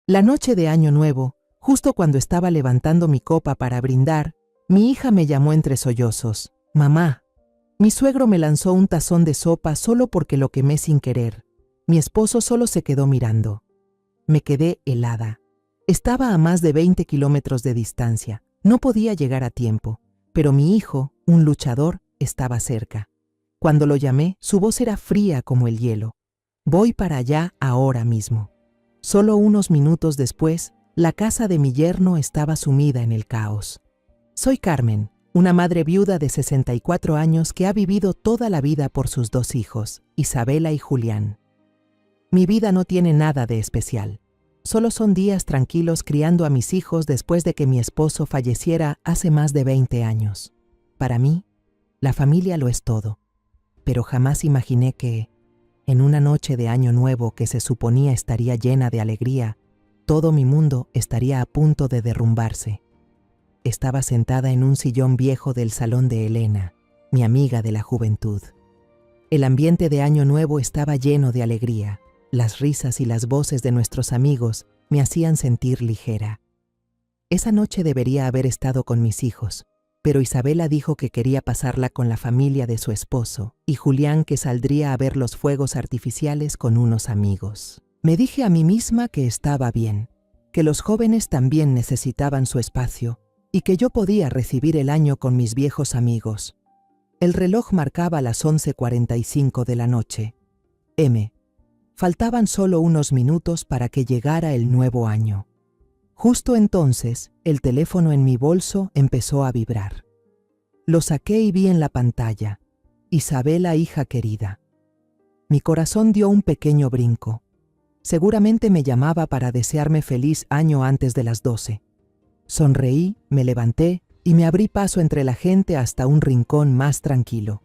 La noche de Año Nuevo, justo cuando estaba levantando mi copa para brindar, mi hija me llamó entre sollozos. «Mamá, mi suegro me lanzó un tazón de sopa solo porque lo quemé sin querer. Mi esposo solo se quedó mirando». Me quedé helada. Estaba a más de 20 kilómetros de distancia. No podía llegar a tiempo, pero mi hijo, un luchador, estaba cerca. Cuando lo llamé, su voz era fría como el hielo. «Voy para allá ahora mismo». Solo unos minutos después, la casa de mi yerno estaba sumida en el caos. Soy Carmen, una madre viuda de 64 años que ha vivido toda la vida por sus 2 hijos, Isabela y Julián. Mi vida no tiene nada de especial. Solo son días tranquilos criando a mis hijos después de que mi esposo falleciera hace más de 20 años. Para mí, la familia lo es todo. Pero jamás imaginé que, en una noche de Año Nuevo que se suponía estaría llena de alegría, todo mi mundo estaría a punto de derrumbarse. Estaba sentada en un sillón viejo del salón de Elena, mi amiga de la juventud. El ambiente de Año Nuevo estaba lleno de alegría. Las risas y las voces de nuestros amigos me hacían sentir ligera. Esa noche debería haber estado con mis hijos, pero Isabela dijo que quería pasarla con la familia de su esposo y Julián que saldría a ver los fuegos artificiales con unos amigos. Me dije a mí misma que estaba bien, que los jóvenes también necesitaban su espacio y que yo podía recibir el año con mis viejos amigos. El reloj marcaba las 11:45 de la noche. Faltaban solo unos minutos para que llegara el nuevo año. Justo entonces, el teléfono en mi bolso empezó a vibrar. Lo saqué y vi en la pantalla: «Isabela, hija querida». Mi corazón dio un pequeño brinco. Seguramente me llamaba para desearme feliz año antes de las 12. Sonreí, me levanté y me abrí paso entre la gente hasta un rincón más tranquilo.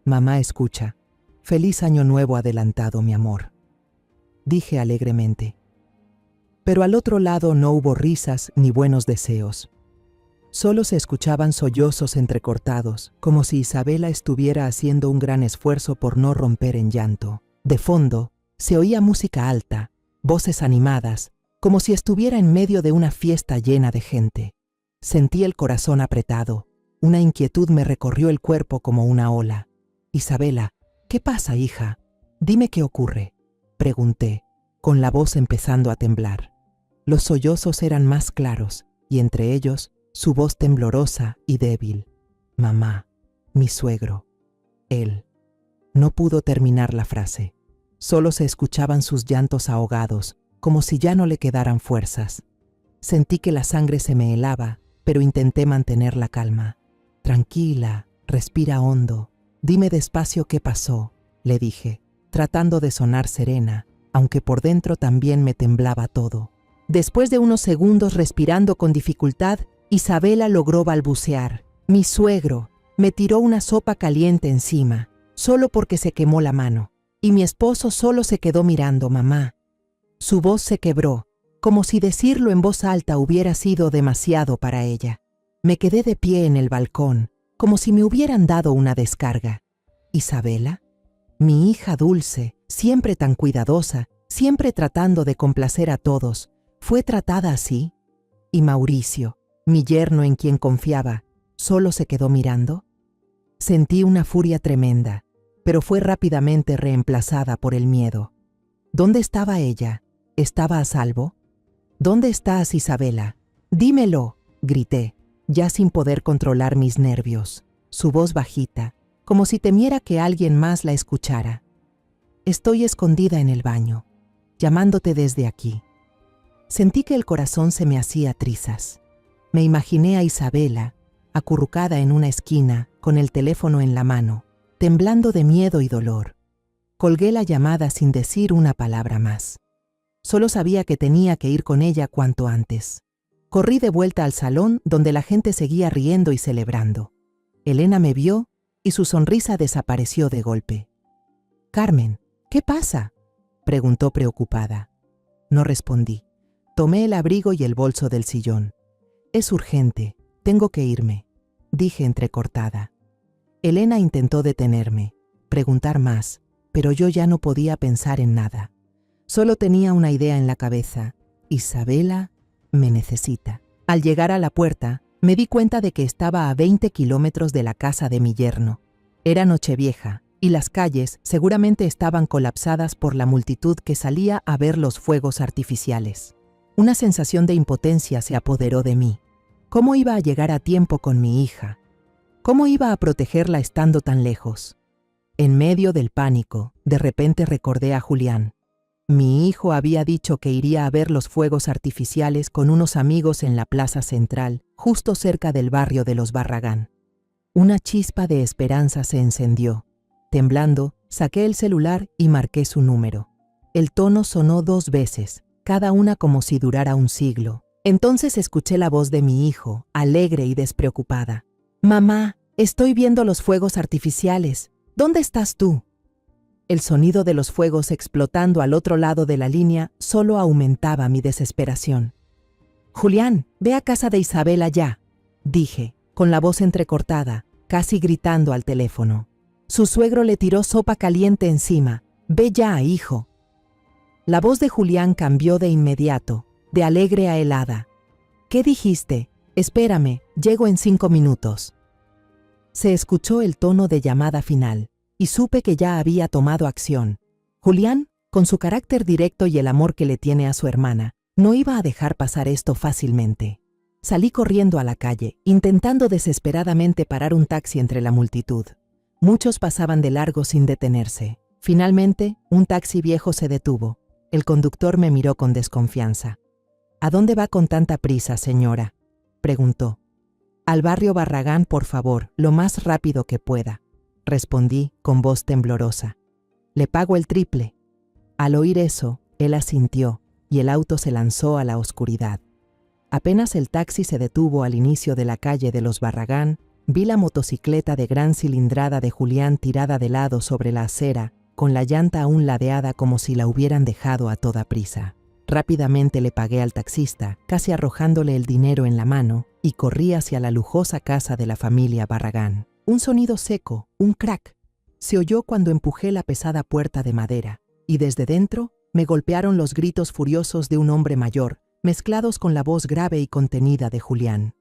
«Mamá, escucha. Feliz año nuevo adelantado, mi amor», dije alegremente. Pero al otro lado no hubo risas ni buenos deseos. Solo se escuchaban sollozos entrecortados, como si Isabela estuviera haciendo un gran esfuerzo por no romper en llanto. De fondo, se oía música alta, voces animadas, como si estuviera en medio de una fiesta llena de gente. Sentí el corazón apretado. Una inquietud me recorrió el cuerpo como una ola. «Isabela, ¿qué pasa, hija? Dime qué ocurre», pregunté, con la voz empezando a temblar. Los sollozos eran más claros, y entre ellos, su voz temblorosa y débil. «Mamá, mi suegro, él». No pudo terminar la frase. Solo se escuchaban sus llantos ahogados, como si ya no le quedaran fuerzas. Sentí que la sangre se me helaba, pero intenté mantener la calma. «Tranquila, respira hondo. Dime despacio qué pasó», le dije, tratando de sonar serena, aunque por dentro también me temblaba todo. Después de unos segundos respirando con dificultad, Isabela logró balbucear: «Mi suegro me tiró una sopa caliente encima, solo porque se quemó la mano, y mi esposo solo se quedó mirando, mamá». Su voz se quebró, como si decirlo en voz alta hubiera sido demasiado para ella. Me quedé de pie en el balcón, como si me hubieran dado una descarga. «¿Isabela? Mi hija dulce, siempre tan cuidadosa, siempre tratando de complacer a todos, ¿fue tratada así? ¿Y Mauricio, mi yerno en quien confiaba, solo se quedó mirando?» Sentí una furia tremenda, pero fue rápidamente reemplazada por el miedo. ¿Dónde estaba ella? ¿Estaba a salvo? «¿Dónde estás, Isabela? Dímelo», grité, ya sin poder controlar mis nervios. Su voz bajita, como si temiera que alguien más la escuchara. «Estoy escondida en el baño, llamándote desde aquí». Sentí que el corazón se me hacía trizas. Me imaginé a Isabela, acurrucada en una esquina, con el teléfono en la mano, temblando de miedo y dolor. Colgué la llamada sin decir una palabra más. Solo sabía que tenía que ir con ella cuanto antes. Corrí de vuelta al salón donde la gente seguía riendo y celebrando. Elena me vio y su sonrisa desapareció de golpe. «Carmen, ¿qué pasa?», preguntó preocupada. No respondí. Tomé el abrigo y el bolso del sillón. «Es urgente, tengo que irme», dije entrecortada. Elena intentó detenerme, preguntar más, pero yo ya no podía pensar en nada. Solo tenía una idea en la cabeza: Isabela me necesita. Al llegar a la puerta, me di cuenta de que estaba a 20 kilómetros de la casa de mi yerno. Era Nochevieja, y las calles seguramente estaban colapsadas por la multitud que salía a ver los fuegos artificiales. Una sensación de impotencia se apoderó de mí. ¿Cómo iba a llegar a tiempo con mi hija? ¿Cómo iba a protegerla estando tan lejos? En medio del pánico, de repente recordé a Julián. Mi hijo había dicho que iría a ver los fuegos artificiales con unos amigos en la plaza central, justo cerca del barrio de los Barragán. Una chispa de esperanza se encendió. Temblando, saqué el celular y marqué su número. El tono sonó 2 veces, cada una como si durara un siglo. Entonces escuché la voz de mi hijo, alegre y despreocupada. «Mamá, estoy viendo los fuegos artificiales. ¿Dónde estás tú?» El sonido de los fuegos explotando al otro lado de la línea solo aumentaba mi desesperación. «Julián, ve a casa de Isabela ya», dije, con la voz entrecortada, casi gritando al teléfono. Su suegro le tiró sopa caliente encima. «Ve ya, hijo». La voz de Julián cambió de inmediato, de alegre a helada. «¿Qué dijiste? Espérame, llego en 5 minutos». Se escuchó el tono de llamada final, y supe que ya había tomado acción. Julián, con su carácter directo y el amor que le tiene a su hermana, no iba a dejar pasar esto fácilmente. Salí corriendo a la calle, intentando desesperadamente parar un taxi entre la multitud. Muchos pasaban de largo sin detenerse. Finalmente, un taxi viejo se detuvo. El conductor me miró con desconfianza. «¿A dónde va con tanta prisa, señora?», preguntó. «Al barrio Barragán, por favor, lo más rápido que pueda», respondí con voz temblorosa. «Le pago el triple». Al oír eso, él asintió y el auto se lanzó a la oscuridad. Apenas el taxi se detuvo al inicio de la calle de los Barragán, vi la motocicleta de gran cilindrada de Julián tirada de lado sobre la acera, con la llanta aún ladeada como si la hubieran dejado a toda prisa. Rápidamente le pagué al taxista, casi arrojándole el dinero en la mano, y corrí hacia la lujosa casa de la familia Barragán. Un sonido seco, un crack, se oyó cuando empujé la pesada puerta de madera, y desde dentro me golpearon los gritos furiosos de un hombre mayor, mezclados con la voz grave y contenida de Julián.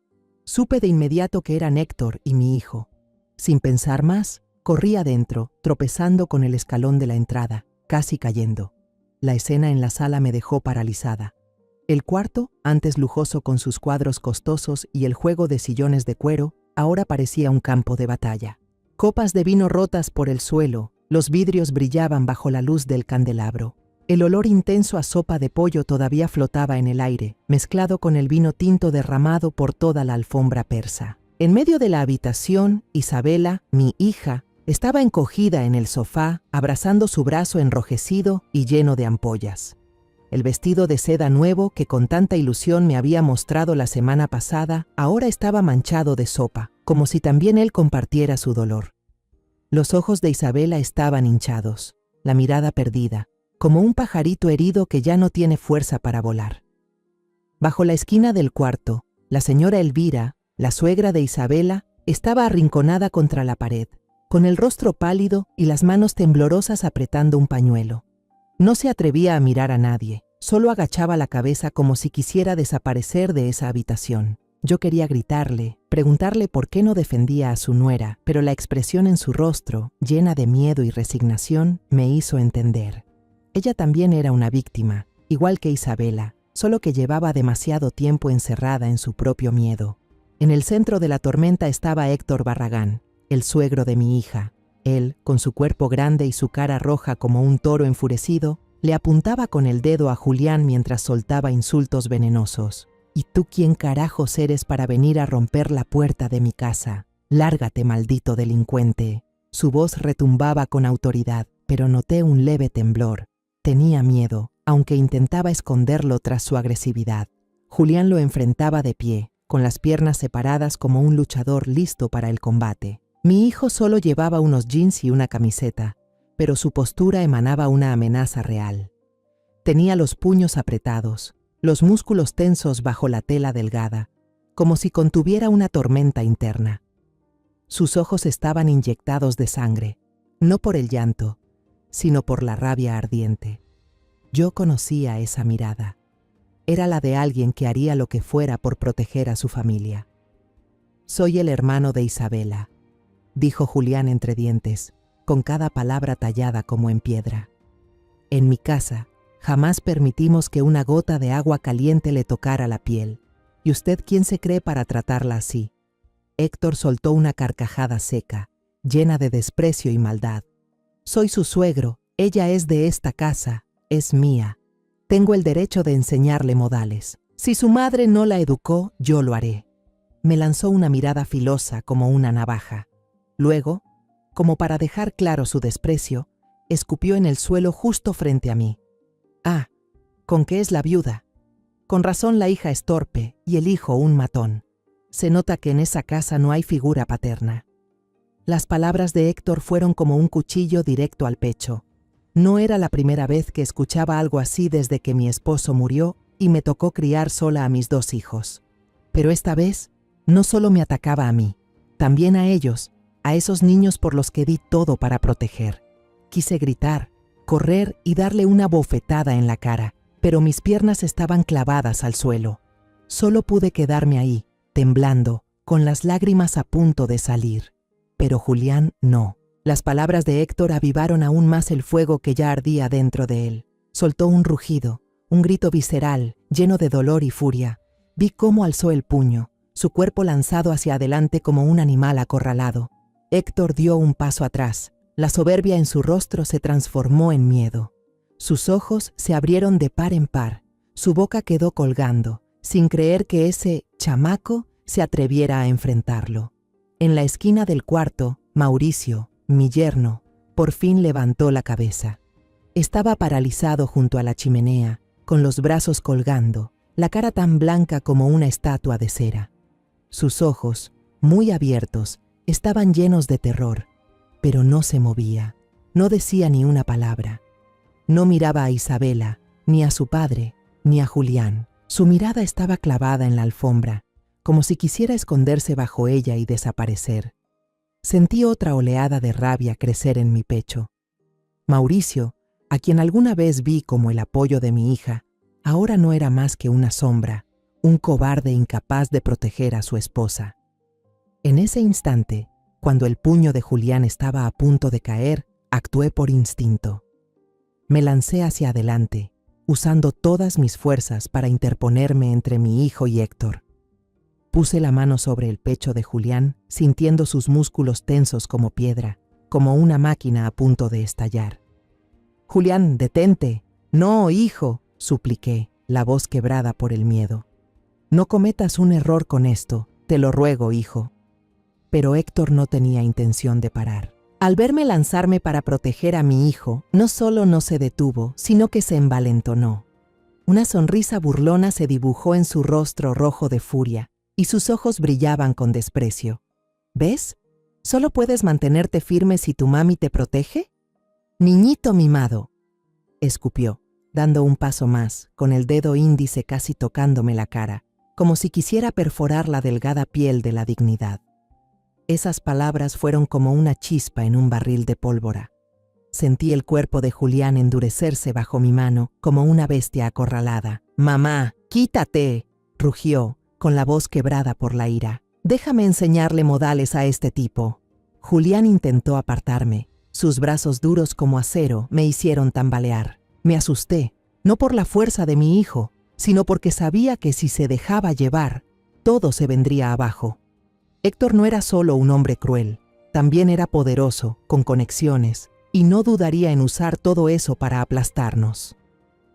Supe de inmediato que eran Héctor y mi hijo. Sin pensar más, corrí adentro, tropezando con el escalón de la entrada, casi cayendo. La escena en la sala me dejó paralizada. El cuarto, antes lujoso con sus cuadros costosos y el juego de sillones de cuero, ahora parecía un campo de batalla. Copas de vino rotas por el suelo, los vidrios brillaban bajo la luz del candelabro. El olor intenso a sopa de pollo todavía flotaba en el aire, mezclado con el vino tinto derramado por toda la alfombra persa. En medio de la habitación, Isabela, mi hija, estaba encogida en el sofá, abrazando su brazo enrojecido y lleno de ampollas. El vestido de seda nuevo que con tanta ilusión me había mostrado la semana pasada, ahora estaba manchado de sopa, como si también él compartiera su dolor. Los ojos de Isabela estaban hinchados, la mirada perdida, como un pajarito herido que ya no tiene fuerza para volar. Bajo la esquina del cuarto, la señora Elvira, la suegra de Isabela, estaba arrinconada contra la pared, con el rostro pálido y las manos temblorosas apretando un pañuelo. No se atrevía a mirar a nadie, solo agachaba la cabeza como si quisiera desaparecer de esa habitación. Yo quería gritarle, preguntarle por qué no defendía a su nuera, pero la expresión en su rostro, llena de miedo y resignación, me hizo entender. Ella también era una víctima, igual que Isabela, solo que llevaba demasiado tiempo encerrada en su propio miedo. En el centro de la tormenta estaba Héctor Barragán, el suegro de mi hija. Él, con su cuerpo grande y su cara roja como un toro enfurecido, le apuntaba con el dedo a Julián mientras soltaba insultos venenosos. «¿Y tú quién carajos eres para venir a romper la puerta de mi casa? Lárgate, maldito delincuente». Su voz retumbaba con autoridad, pero noté un leve temblor. Tenía miedo, aunque intentaba esconderlo tras su agresividad. Julián lo enfrentaba de pie, con las piernas separadas como un luchador listo para el combate. Mi hijo solo llevaba unos jeans y una camiseta, pero su postura emanaba una amenaza real. Tenía los puños apretados, los músculos tensos bajo la tela delgada, como si contuviera una tormenta interna. Sus ojos estaban inyectados de sangre, no por el llanto, sino por la rabia ardiente. Yo conocía esa mirada. era la de alguien que haría lo que fuera por proteger a su familia. «Soy el hermano de Isabela», dijo Julián entre dientes, con cada palabra tallada como en piedra. «En mi casa jamás permitimos que una gota de agua caliente le tocara la piel. ¿Y usted quién se cree para tratarla así?». Héctor soltó una carcajada seca, llena de desprecio y maldad. «Soy su suegro, ella es de esta casa, es mía. Tengo el derecho de enseñarle modales. Si su madre no la educó, yo lo haré». Me lanzó una mirada filosa como una navaja. Luego, como para dejar claro su desprecio, escupió en el suelo justo frente a mí. «Ah, con que es la viuda. Con razón la hija es torpe y el hijo un matón. Se nota que en esa casa no hay figura paterna». Las palabras de Héctor fueron como un cuchillo directo al pecho. No era la primera vez que escuchaba algo así desde que mi esposo murió y me tocó criar sola a mis 2 hijos. Pero esta vez, no solo me atacaba a mí, también a ellos, a esos niños por los que di todo para proteger. Quise gritar, correr y darle una bofetada en la cara, pero mis piernas estaban clavadas al suelo. Solo pude quedarme ahí, temblando, con las lágrimas a punto de salir. Pero Julián no. Las palabras de Héctor avivaron aún más el fuego que ya ardía dentro de él. Soltó un rugido, un grito visceral, lleno de dolor y furia. Vi cómo alzó el puño, su cuerpo lanzado hacia adelante como un animal acorralado. Héctor dio un paso atrás. La soberbia en su rostro se transformó en miedo. Sus ojos se abrieron de par en par. Su boca quedó colgando, sin creer que ese chamaco se atreviera a enfrentarlo. En la esquina del cuarto, Mauricio, mi yerno, por fin levantó la cabeza. Estaba paralizado junto a la chimenea, con los brazos colgando, la cara tan blanca como una estatua de cera. Sus ojos, muy abiertos, estaban llenos de terror, pero no se movía, no decía ni una palabra. No miraba a Isabela, ni a su padre, ni a Julián. Su mirada estaba clavada en la alfombra, como si quisiera esconderse bajo ella y desaparecer. Sentí otra oleada de rabia crecer en mi pecho. Mauricio, a quien alguna vez vi como el apoyo de mi hija, ahora no era más que una sombra, un cobarde incapaz de proteger a su esposa. En ese instante, cuando el puño de Julián estaba a punto de caer, actué por instinto. Me lancé hacia adelante, usando todas mis fuerzas para interponerme entre mi hijo y Héctor. Puse la mano sobre el pecho de Julián, sintiendo sus músculos tensos como piedra, como una máquina a punto de estallar. «Julián, detente». «No, hijo», supliqué, la voz quebrada por el miedo. «No cometas un error con esto, te lo ruego, hijo». Pero Héctor no tenía intención de parar. Al verme lanzarme para proteger a mi hijo, no solo no se detuvo, sino que se envalentonó. Una sonrisa burlona se dibujó en su rostro rojo de furia, y sus ojos brillaban con desprecio. «¿Ves? ¿Solo puedes mantenerte firme si tu mami te protege? Niñito mimado», escupió, dando un paso más, con el dedo índice casi tocándome la cara, como si quisiera perforar la delgada piel de la dignidad. Esas palabras fueron como una chispa en un barril de pólvora. Sentí el cuerpo de Julián endurecerse bajo mi mano como una bestia acorralada. «Mamá, quítate», rugió, con la voz quebrada por la ira. «Déjame enseñarle modales a este tipo». Julián intentó apartarme. Sus brazos duros como acero me hicieron tambalear. Me asusté, no por la fuerza de mi hijo, sino porque sabía que si se dejaba llevar, todo se vendría abajo. Héctor no era solo un hombre cruel, también era poderoso, con conexiones, y no dudaría en usar todo eso para aplastarnos.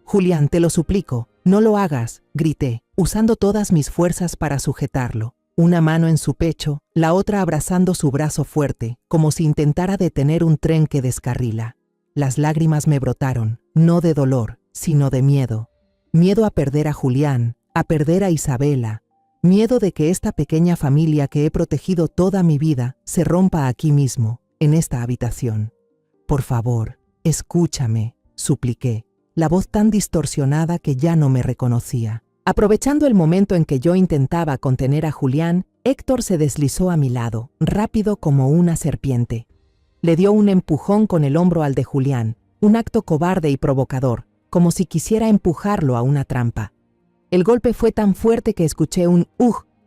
«Julián, te lo suplico, no lo hagas», grité, usando todas mis fuerzas para sujetarlo. Una mano en su pecho, la otra abrazando su brazo fuerte, como si intentara detener un tren que descarrila. Las lágrimas me brotaron, no de dolor, sino de miedo. Miedo a perder a Julián, a perder a Isabela. Miedo de que esta pequeña familia que he protegido toda mi vida se rompa aquí mismo, en esta habitación. «Por favor, escúchame», supliqué, la voz tan distorsionada que ya no me reconocía. Aprovechando el momento en que yo intentaba contener a Julián, Héctor se deslizó a mi lado, rápido como una serpiente. Le dio un empujón con el hombro al de Julián, un acto cobarde y provocador, como si quisiera empujarlo a una trampa. El golpe fue tan fuerte que escuché un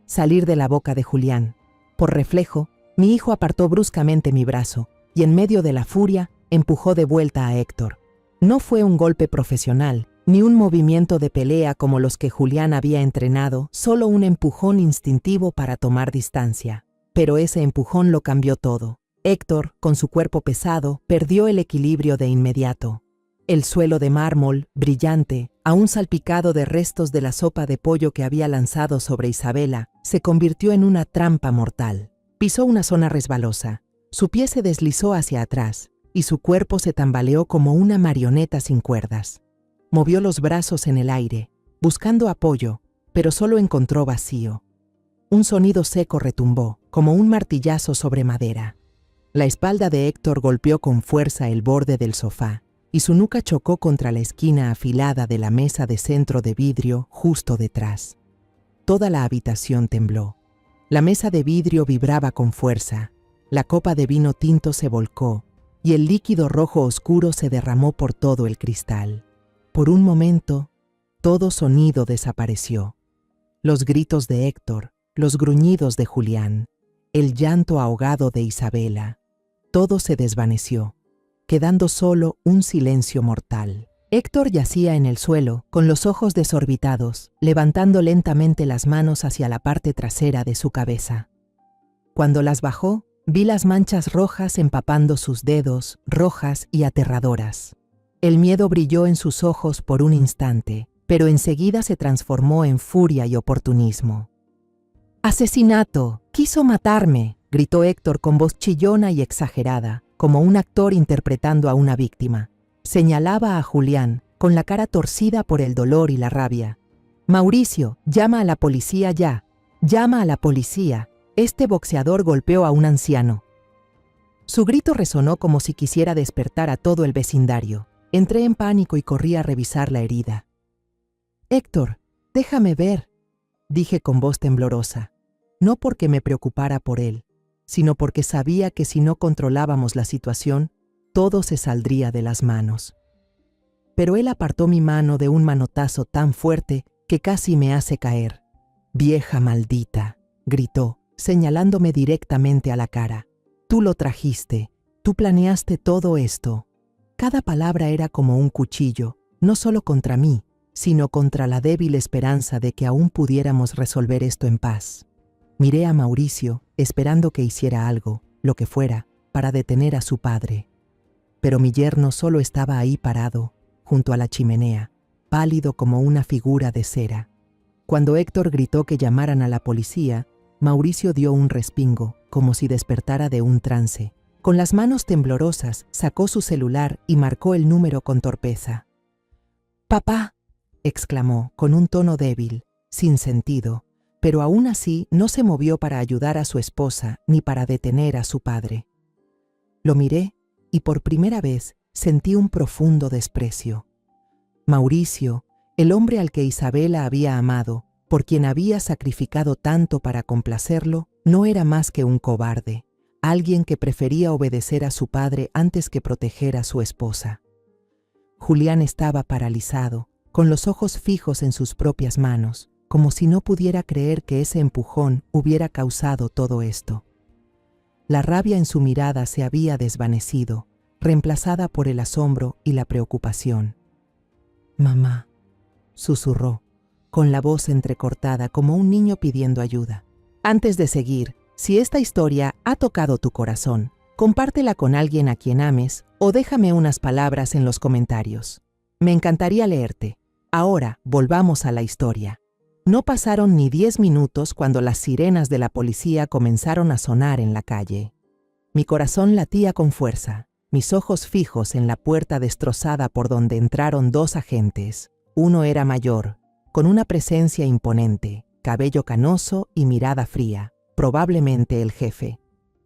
salir de la boca de Julián. Por reflejo, mi hijo apartó bruscamente mi brazo y en medio de la furia empujó de vuelta a Héctor. No fue un golpe profesional, ni un movimiento de pelea como los que Julián había entrenado, solo un empujón instintivo para tomar distancia. Pero ese empujón lo cambió todo. Héctor, con su cuerpo pesado, perdió el equilibrio de inmediato. El suelo de mármol, brillante, aún salpicado de restos de la sopa de pollo que había lanzado sobre Isabela, se convirtió en una trampa mortal. Pisó una zona resbalosa, su pie se deslizó hacia atrás y su cuerpo se tambaleó como una marioneta sin cuerdas. Movió los brazos en el aire, buscando apoyo, pero solo encontró vacío. Un sonido seco retumbó, como un martillazo sobre madera. La espalda de Héctor golpeó con fuerza el borde del sofá, y su nuca chocó contra la esquina afilada de la mesa de centro de vidrio justo detrás. Toda la habitación tembló. La mesa de vidrio vibraba con fuerza, la copa de vino tinto se volcó, y el líquido rojo oscuro se derramó por todo el cristal. Por un momento, todo sonido desapareció. Los gritos de Héctor, los gruñidos de Julián, el llanto ahogado de Isabela, todo se desvaneció, quedando solo un silencio mortal. Héctor yacía en el suelo, con los ojos desorbitados, levantando lentamente las manos hacia la parte trasera de su cabeza. Cuando las bajó, vi las manchas rojas empapando sus dedos, rojas y aterradoras. El miedo brilló en sus ojos por un instante, pero enseguida se transformó en furia y oportunismo. ¡Asesinato! ¡Quiso matarme!, gritó Héctor con voz chillona y exagerada, como un actor interpretando a una víctima. Señalaba a Julián, con la cara torcida por el dolor y la rabia. «Mauricio, llama a la policía ya. Llama a la policía. Este boxeador golpeó a un anciano». Su grito resonó como si quisiera despertar a todo el vecindario. Entré en pánico y corrí a revisar la herida. «Héctor, déjame ver», dije con voz temblorosa, no porque me preocupara por él, sino porque sabía que si no controlábamos la situación, todo se saldría de las manos. Pero él apartó mi mano de un manotazo tan fuerte que casi me hace caer. «Vieja maldita», gritó, señalándome directamente a la cara. «Tú lo trajiste, tú planeaste todo esto». Cada palabra era como un cuchillo, no solo contra mí, sino contra la débil esperanza de que aún pudiéramos resolver esto en paz. Miré a Mauricio, esperando que hiciera algo, lo que fuera, para detener a su padre. Pero mi yerno solo estaba ahí parado, junto a la chimenea, pálido como una figura de cera. Cuando Héctor gritó que llamaran a la policía, Mauricio dio un respingo, como si despertara de un trance. Con las manos temblorosas, sacó su celular y marcó el número con torpeza. «¡Papá!», exclamó, con un tono débil, sin sentido, pero aún así no se movió para ayudar a su esposa ni para detener a su padre. Lo miré y por primera vez sentí un profundo desprecio. Mauricio, el hombre al que Isabela había amado, por quien había sacrificado tanto para complacerlo, no era más que un cobarde, alguien que prefería obedecer a su padre antes que proteger a su esposa. Julián estaba paralizado, con los ojos fijos en sus propias manos, como si no pudiera creer que ese empujón hubiera causado todo esto. La rabia en su mirada se había desvanecido, reemplazada por el asombro y la preocupación. «Mamá», susurró, con la voz entrecortada como un niño pidiendo ayuda. Antes de seguir, si esta historia ha tocado tu corazón, compártela con alguien a quien ames o déjame unas palabras en los comentarios. Me encantaría leerte. Ahora, volvamos a la historia. No pasaron ni 10 minutos cuando las sirenas de la policía comenzaron a sonar en la calle. Mi corazón latía con fuerza, mis ojos fijos en la puerta destrozada por donde entraron 2 agentes. Uno era mayor, con una presencia imponente, cabello canoso y mirada fría, probablemente el jefe.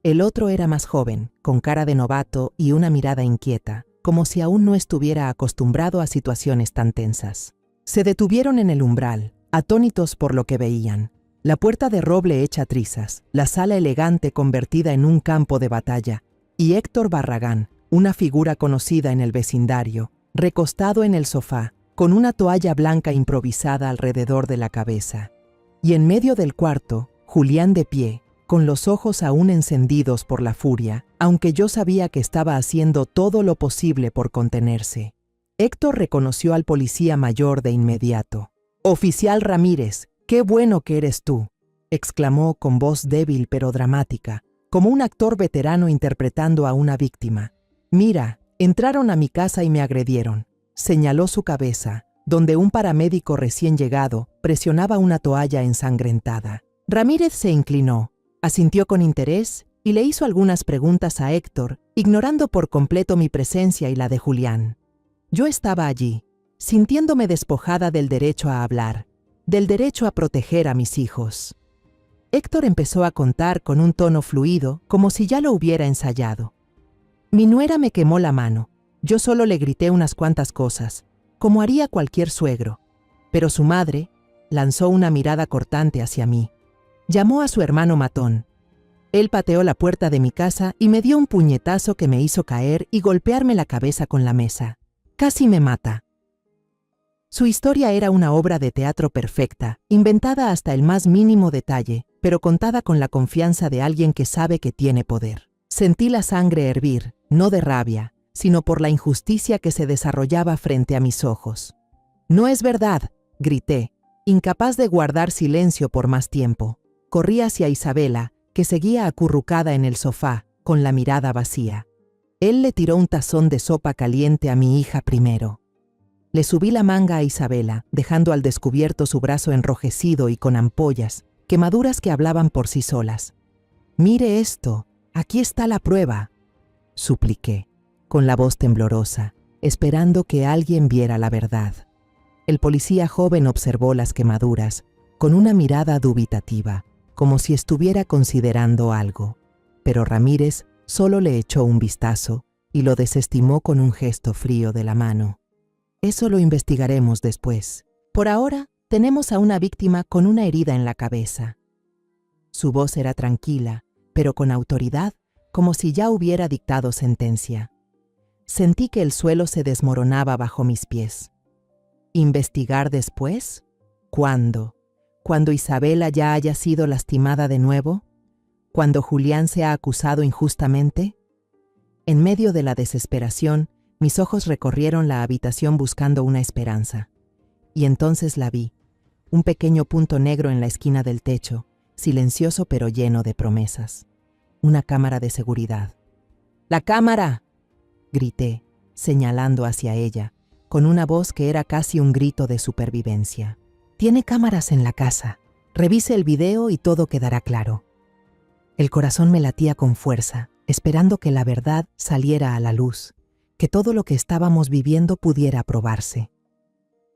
El otro era más joven, con cara de novato y una mirada inquieta, como si aún no estuviera acostumbrado a situaciones tan tensas. Se detuvieron en el umbral, atónitos por lo que veían. La puerta de roble hecha trizas, la sala elegante convertida en un campo de batalla, y Héctor Barragán, una figura conocida en el vecindario, recostado en el sofá, con una toalla blanca improvisada alrededor de la cabeza. Y en medio del cuarto, Julián de pie, con los ojos aún encendidos por la furia, aunque yo sabía que estaba haciendo todo lo posible por contenerse. Héctor reconoció al policía mayor de inmediato. «Oficial Ramírez, qué bueno que eres tú», exclamó con voz débil pero dramática, como un actor veterano interpretando a una víctima. «Mira, entraron a mi casa y me agredieron», señaló su cabeza, donde un paramédico recién llegado presionaba una toalla ensangrentada. Ramírez se inclinó, asintió con interés y le hizo algunas preguntas a Héctor, ignorando por completo mi presencia y la de Julián. Yo estaba allí, sintiéndome despojada del derecho a hablar, del derecho a proteger a mis hijos. Héctor empezó a contar con un tono fluido, como si ya lo hubiera ensayado. Mi nuera me quemó la mano. Yo solo le grité unas cuantas cosas, como haría cualquier suegro, pero su madre lanzó una mirada cortante hacia mí. Llamó a su hermano matón. Él pateó la puerta de mi casa y me dio un puñetazo que me hizo caer y golpearme la cabeza con la mesa. Casi me mata. Su historia era una obra de teatro perfecta, inventada hasta el más mínimo detalle, pero contada con la confianza de alguien que sabe que tiene poder. Sentí la sangre hervir, no de rabia, sino por la injusticia que se desarrollaba frente a mis ojos. «No es verdad», grité, incapaz de guardar silencio por más tiempo. Corrí hacia Isabela, que seguía acurrucada en el sofá, con la mirada vacía. Él le tiró un tazón de sopa caliente a mi hija primero. Le subí la manga a Isabela, dejando al descubierto su brazo enrojecido y con ampollas, quemaduras que hablaban por sí solas. «Mire esto, aquí está la prueba», supliqué, con la voz temblorosa, esperando que alguien viera la verdad. El policía joven observó las quemaduras, con una mirada dubitativa, como si estuviera considerando algo, pero Ramírez solo le echó un vistazo y lo desestimó con un gesto frío de la mano. «Eso lo investigaremos después. Por ahora, tenemos a una víctima con una herida en la cabeza». Su voz era tranquila, pero con autoridad, como si ya hubiera dictado sentencia. Sentí que el suelo se desmoronaba bajo mis pies. ¿Investigar después? ¿Cuándo? ¿Cuando Isabela ya haya sido lastimada de nuevo? ¿Cuando Julián sea acusado injustamente? En medio de la desesperación, mis ojos recorrieron la habitación buscando una esperanza. Y entonces la vi, un pequeño punto negro en la esquina del techo, silencioso pero lleno de promesas. Una cámara de seguridad. «¡La cámara!», grité, señalando hacia ella, con una voz que era casi un grito de supervivencia. «Tiene cámaras en la casa. Revise el video y todo quedará claro». El corazón me latía con fuerza, esperando que la verdad saliera a la luz, que todo lo que estábamos viviendo pudiera probarse.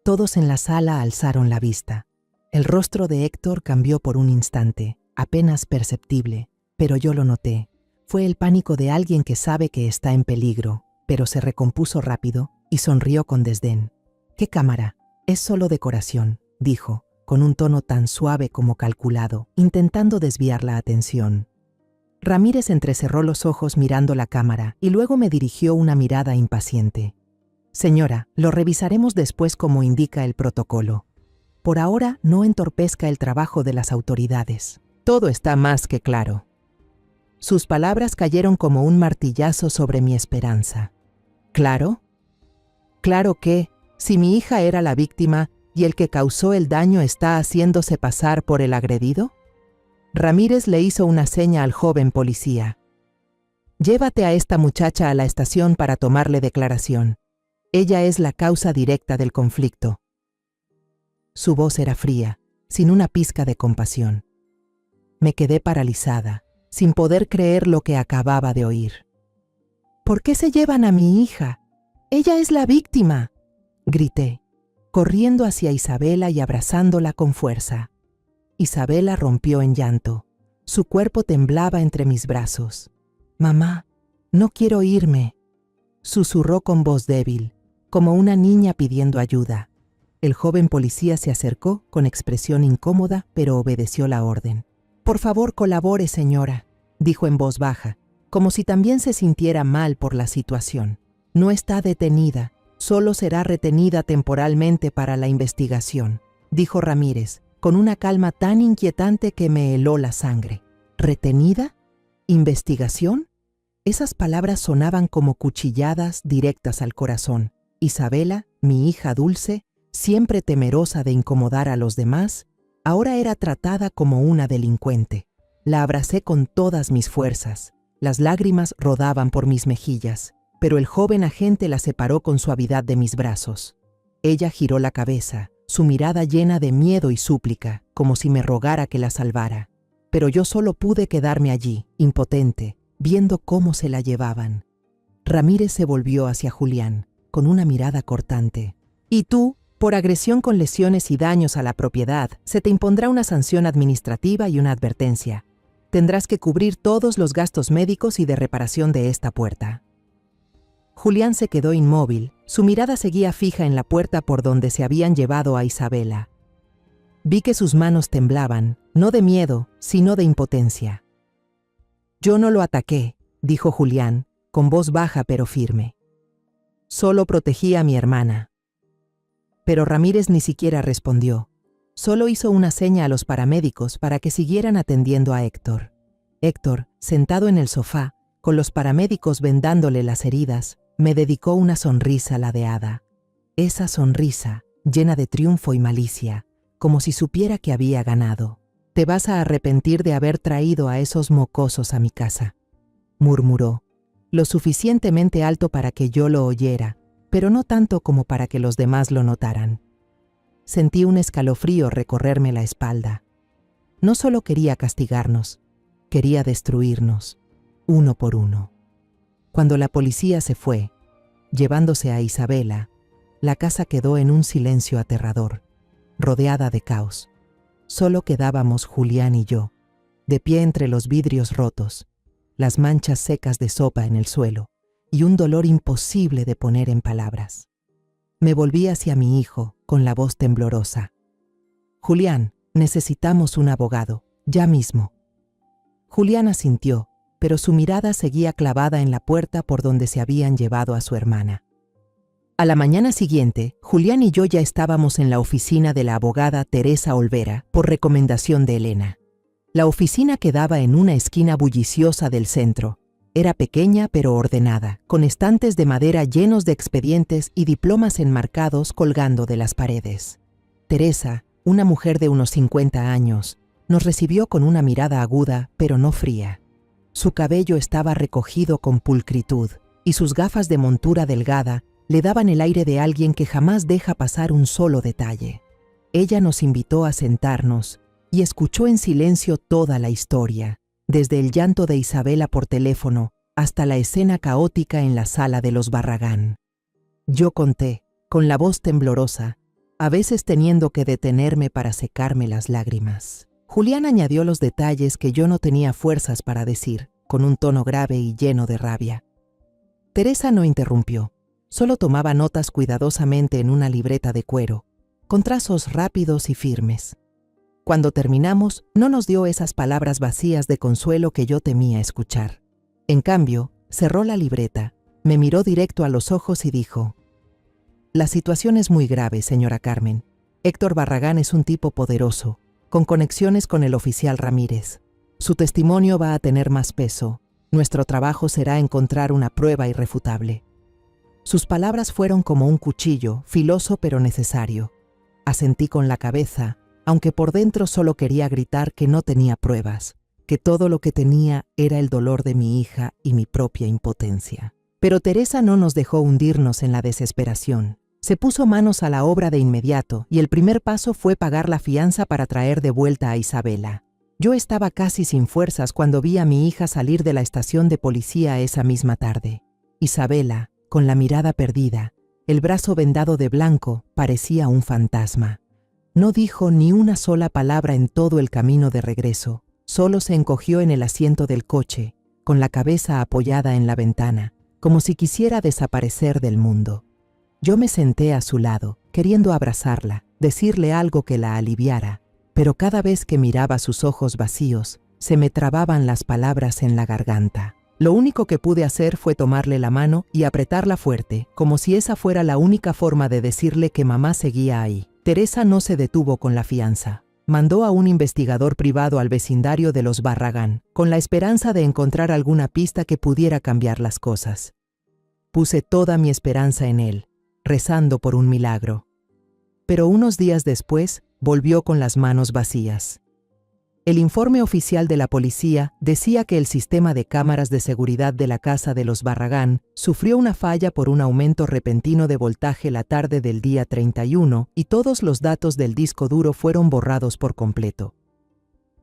Todos en la sala alzaron la vista. El rostro de Héctor cambió por un instante, apenas perceptible, pero yo lo noté. Fue el pánico de alguien que sabe que está en peligro, pero se recompuso rápido y sonrió con desdén. «¿Qué cámara? Es solo decoración», dijo, con un tono tan suave como calculado, intentando desviar la atención. Ramírez entrecerró los ojos mirando la cámara y luego me dirigió una mirada impaciente. «Señora, lo revisaremos después como indica el protocolo. Por ahora no entorpezca el trabajo de las autoridades. Todo está más que claro». Sus palabras cayeron como un martillazo sobre mi esperanza. ¿Claro? Claro que, si mi hija era la víctima y el que causó el daño está haciéndose pasar por el agredido. Ramírez le hizo una seña al joven policía. «Llévate a esta muchacha a la estación para tomarle declaración. Ella es la causa directa del conflicto». Su voz era fría, sin una pizca de compasión. Me quedé paralizada, sin poder creer lo que acababa de oír. «¿Por qué se llevan a mi hija? Ella es la víctima», grité, corriendo hacia Isabela y abrazándola con fuerza. Isabela rompió en llanto. Su cuerpo temblaba entre mis brazos. «Mamá, no quiero irme», susurró con voz débil, como una niña pidiendo ayuda. El joven policía se acercó con expresión incómoda, pero obedeció la orden. «Por favor, colabore, señora», dijo en voz baja, como si también se sintiera mal por la situación. «No está detenida, Solo será retenida temporalmente para la investigación, dijo Ramírez, con una calma tan inquietante que me heló la sangre. ¿Retenida? ¿Investigación? Esas palabras sonaban como cuchilladas directas al corazón. Isabela, mi hija dulce, siempre temerosa de incomodar a los demás, ahora era tratada como una delincuente. La abracé con todas mis fuerzas. Las lágrimas rodaban por mis mejillas, pero el joven agente la separó con suavidad de mis brazos. Ella giró la cabeza, su mirada llena de miedo y súplica, como si me rogara que la salvara. Pero yo solo pude quedarme allí, impotente, viendo cómo se la llevaban. Ramírez se volvió hacia Julián, con una mirada cortante. «Y tú, por agresión con lesiones y daños a la propiedad, se te impondrá una sanción administrativa y una advertencia. Tendrás que cubrir todos los gastos médicos y de reparación de esta puerta». Julián se quedó inmóvil, su mirada seguía fija en la puerta por donde se habían llevado a Isabela. Vi que sus manos temblaban, no de miedo, sino de impotencia. «Yo no lo ataqué», dijo Julián, con voz baja pero firme. «Solo protegí a mi hermana». Pero Ramírez ni siquiera respondió. Solo hizo una seña a los paramédicos para que siguieran atendiendo a Héctor. Héctor, sentado en el sofá, con los paramédicos vendándole las heridas, me dedicó una sonrisa ladeada. Esa sonrisa, llena de triunfo y malicia, como si supiera que había ganado. «Te vas a arrepentir de haber traído a esos mocosos a mi casa», murmuró, lo suficientemente alto para que yo lo oyera, pero no tanto como para que los demás lo notaran. Sentí un escalofrío recorrerme la espalda. No solo quería castigarnos, quería destruirnos, uno por uno. Cuando la policía se fue, llevándose a Isabela, la casa quedó en un silencio aterrador, rodeada de caos. Solo quedábamos Julián y yo, de pie entre los vidrios rotos, las manchas secas de sopa en el suelo y un dolor imposible de poner en palabras. Me volví hacia mi hijo con la voz temblorosa. «Julián, necesitamos un abogado, ya mismo». Julián asintió, pero su mirada seguía clavada en la puerta por donde se habían llevado a su hermana. A la mañana siguiente, Julián y yo ya estábamos en la oficina de la abogada Teresa Olvera, por recomendación de Elena. La oficina quedaba en una esquina bulliciosa del centro. Era pequeña pero ordenada, con estantes de madera llenos de expedientes y diplomas enmarcados colgando de las paredes. Teresa, una mujer de unos 50 años, nos recibió con una mirada aguda pero no fría. Su cabello estaba recogido con pulcritud y sus gafas de montura delgada le daban el aire de alguien que jamás deja pasar un solo detalle. Ella nos invitó a sentarnos y escuchó en silencio toda la historia, desde el llanto de Isabela por teléfono hasta la escena caótica en la sala de los Barragán. Yo conté, con la voz temblorosa, a veces teniendo que detenerme para secarme las lágrimas. Julián añadió los detalles que yo no tenía fuerzas para decir, con un tono grave y lleno de rabia. Teresa no interrumpió, solo tomaba notas cuidadosamente en una libreta de cuero, con trazos rápidos y firmes. Cuando terminamos, no nos dio esas palabras vacías de consuelo que yo temía escuchar. En cambio, cerró la libreta, me miró directo a los ojos y dijo: «La situación es muy grave, señora Carmen. Héctor Barragán es un tipo poderoso, con conexiones con el oficial Ramírez. Su testimonio va a tener más peso. Nuestro trabajo será encontrar una prueba irrefutable». Sus palabras fueron como un cuchillo, filoso pero necesario. Asentí con la cabeza, aunque por dentro solo quería gritar que no tenía pruebas, que todo lo que tenía era el dolor de mi hija y mi propia impotencia. Pero Teresa no nos dejó hundirnos en la desesperación. Se puso manos a la obra de inmediato y el primer paso fue pagar la fianza para traer de vuelta a Isabela. Yo estaba casi sin fuerzas cuando vi a mi hija salir de la estación de policía esa misma tarde. Isabela, con la mirada perdida, el brazo vendado de blanco, parecía un fantasma. No dijo ni una sola palabra en todo el camino de regreso, solo se encogió en el asiento del coche, con la cabeza apoyada en la ventana, como si quisiera desaparecer del mundo. Yo me senté a su lado, queriendo abrazarla, decirle algo que la aliviara, pero cada vez que miraba sus ojos vacíos, se me trababan las palabras en la garganta. Lo único que pude hacer fue tomarle la mano y apretarla fuerte, como si esa fuera la única forma de decirle que mamá seguía ahí. Teresa no se detuvo con la fianza. Mandó a un investigador privado al vecindario de los Barragán, con la esperanza de encontrar alguna pista que pudiera cambiar las cosas. Puse toda mi esperanza en él, rezando por un milagro. Pero unos días después, volvió con las manos vacías. El informe oficial de la policía decía que el sistema de cámaras de seguridad de la casa de los Barragán sufrió una falla por un aumento repentino de voltaje la tarde del día 31 y todos los datos del disco duro fueron borrados por completo.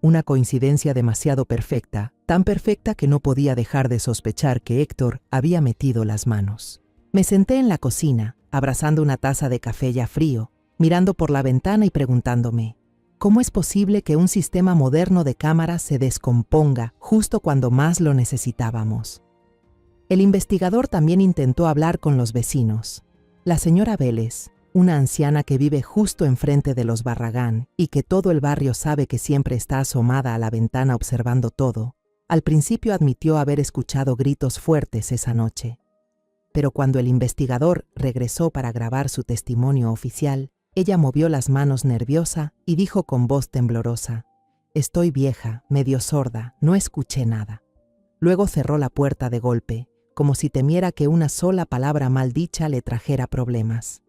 Una coincidencia demasiado perfecta, tan perfecta que no podía dejar de sospechar que Héctor había metido las manos. Me senté en la cocina, abrazando una taza de café ya frío, mirando por la ventana y preguntándome, ¿cómo es posible que un sistema moderno de cámaras se descomponga justo cuando más lo necesitábamos? El investigador también intentó hablar con los vecinos. La señora Vélez, una anciana que vive justo enfrente de los Barragán y que todo el barrio sabe que siempre está asomada a la ventana observando todo, al principio admitió haber escuchado gritos fuertes esa noche. Pero cuando el investigador regresó para grabar su testimonio oficial, ella movió las manos nerviosa y dijo con voz temblorosa, «Estoy vieja, medio sorda, no escuché nada». Luego cerró la puerta de golpe, como si temiera que una sola palabra mal dicha le trajera problemas.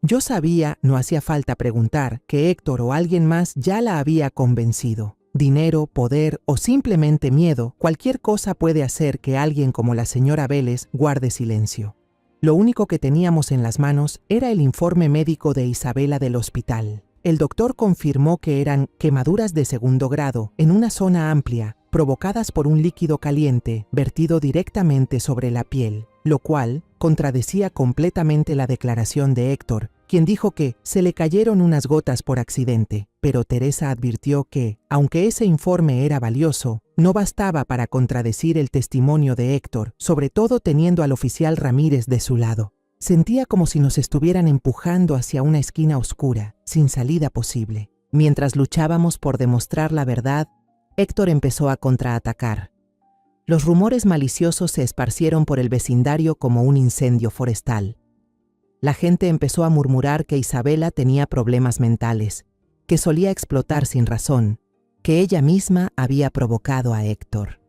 Yo sabía, no hacía falta preguntar, que Héctor o alguien más ya la había convencido. Dinero, poder o simplemente miedo, cualquier cosa puede hacer que alguien como la señora Vélez guarde silencio. Lo único que teníamos en las manos era el informe médico de Isabela del hospital. El doctor confirmó que eran quemaduras de segundo grado en una zona amplia, provocadas por un líquido caliente vertido directamente sobre la piel, lo cual contradecía completamente la declaración de Héctor, quien dijo que se le cayeron unas gotas por accidente, pero Teresa advirtió que, aunque ese informe era valioso, no bastaba para contradecir el testimonio de Héctor, sobre todo teniendo al oficial Ramírez de su lado. Sentía como si nos estuvieran empujando hacia una esquina oscura, sin salida posible. Mientras luchábamos por demostrar la verdad, Héctor empezó a contraatacar. Los rumores maliciosos se esparcieron por el vecindario como un incendio forestal. La gente empezó a murmurar que Isabela tenía problemas mentales, que solía explotar sin razón, que ella misma había provocado a Héctor.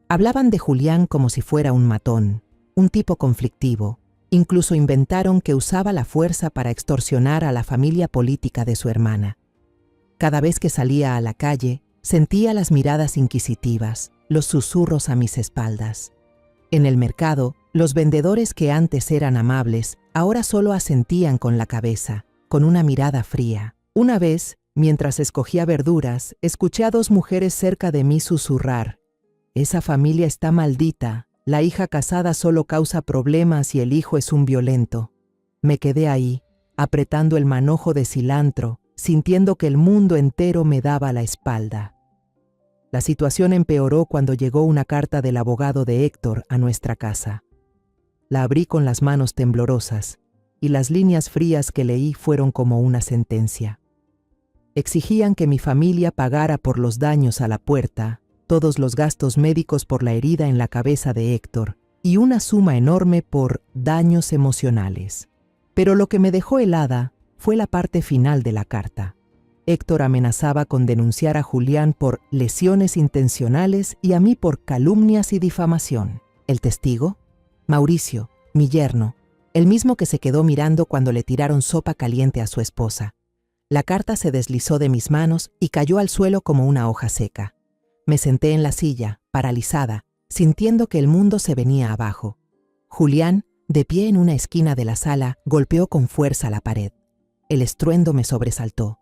Hablaban de Julián como si fuera un matón, un tipo conflictivo. Incluso inventaron que usaba la fuerza para extorsionar a la familia política de su hermana. Cada vez que salía a la calle, sentía las miradas inquisitivas, los susurros a mis espaldas. En el mercado, los vendedores que antes eran amables, ahora solo asentían con la cabeza, con una mirada fría. Una vez, mientras escogía verduras, escuché a dos mujeres cerca de mí susurrar: «Esa familia está maldita, la hija casada solo causa problemas y el hijo es un violento». Me quedé ahí, apretando el manojo de cilantro, sintiendo que el mundo entero me daba la espalda. La situación empeoró cuando llegó una carta del abogado de Héctor a nuestra casa. La abrí con las manos temblorosas, y las líneas frías que leí fueron como una sentencia. Exigían que mi familia pagara por los daños a la puerta, todos los gastos médicos por la herida en la cabeza de Héctor, y una suma enorme por daños emocionales. Pero lo que me dejó helada fue la parte final de la carta. Héctor amenazaba con denunciar a Julián por lesiones intencionales y a mí por calumnias y difamación. ¿El testigo? Mauricio, mi yerno, el mismo que se quedó mirando cuando le tiraron sopa caliente a su esposa. La carta se deslizó de mis manos y cayó al suelo como una hoja seca. Me senté en la silla, paralizada, sintiendo que el mundo se venía abajo. Julián, de pie en una esquina de la sala, golpeó con fuerza la pared. El estruendo me sobresaltó.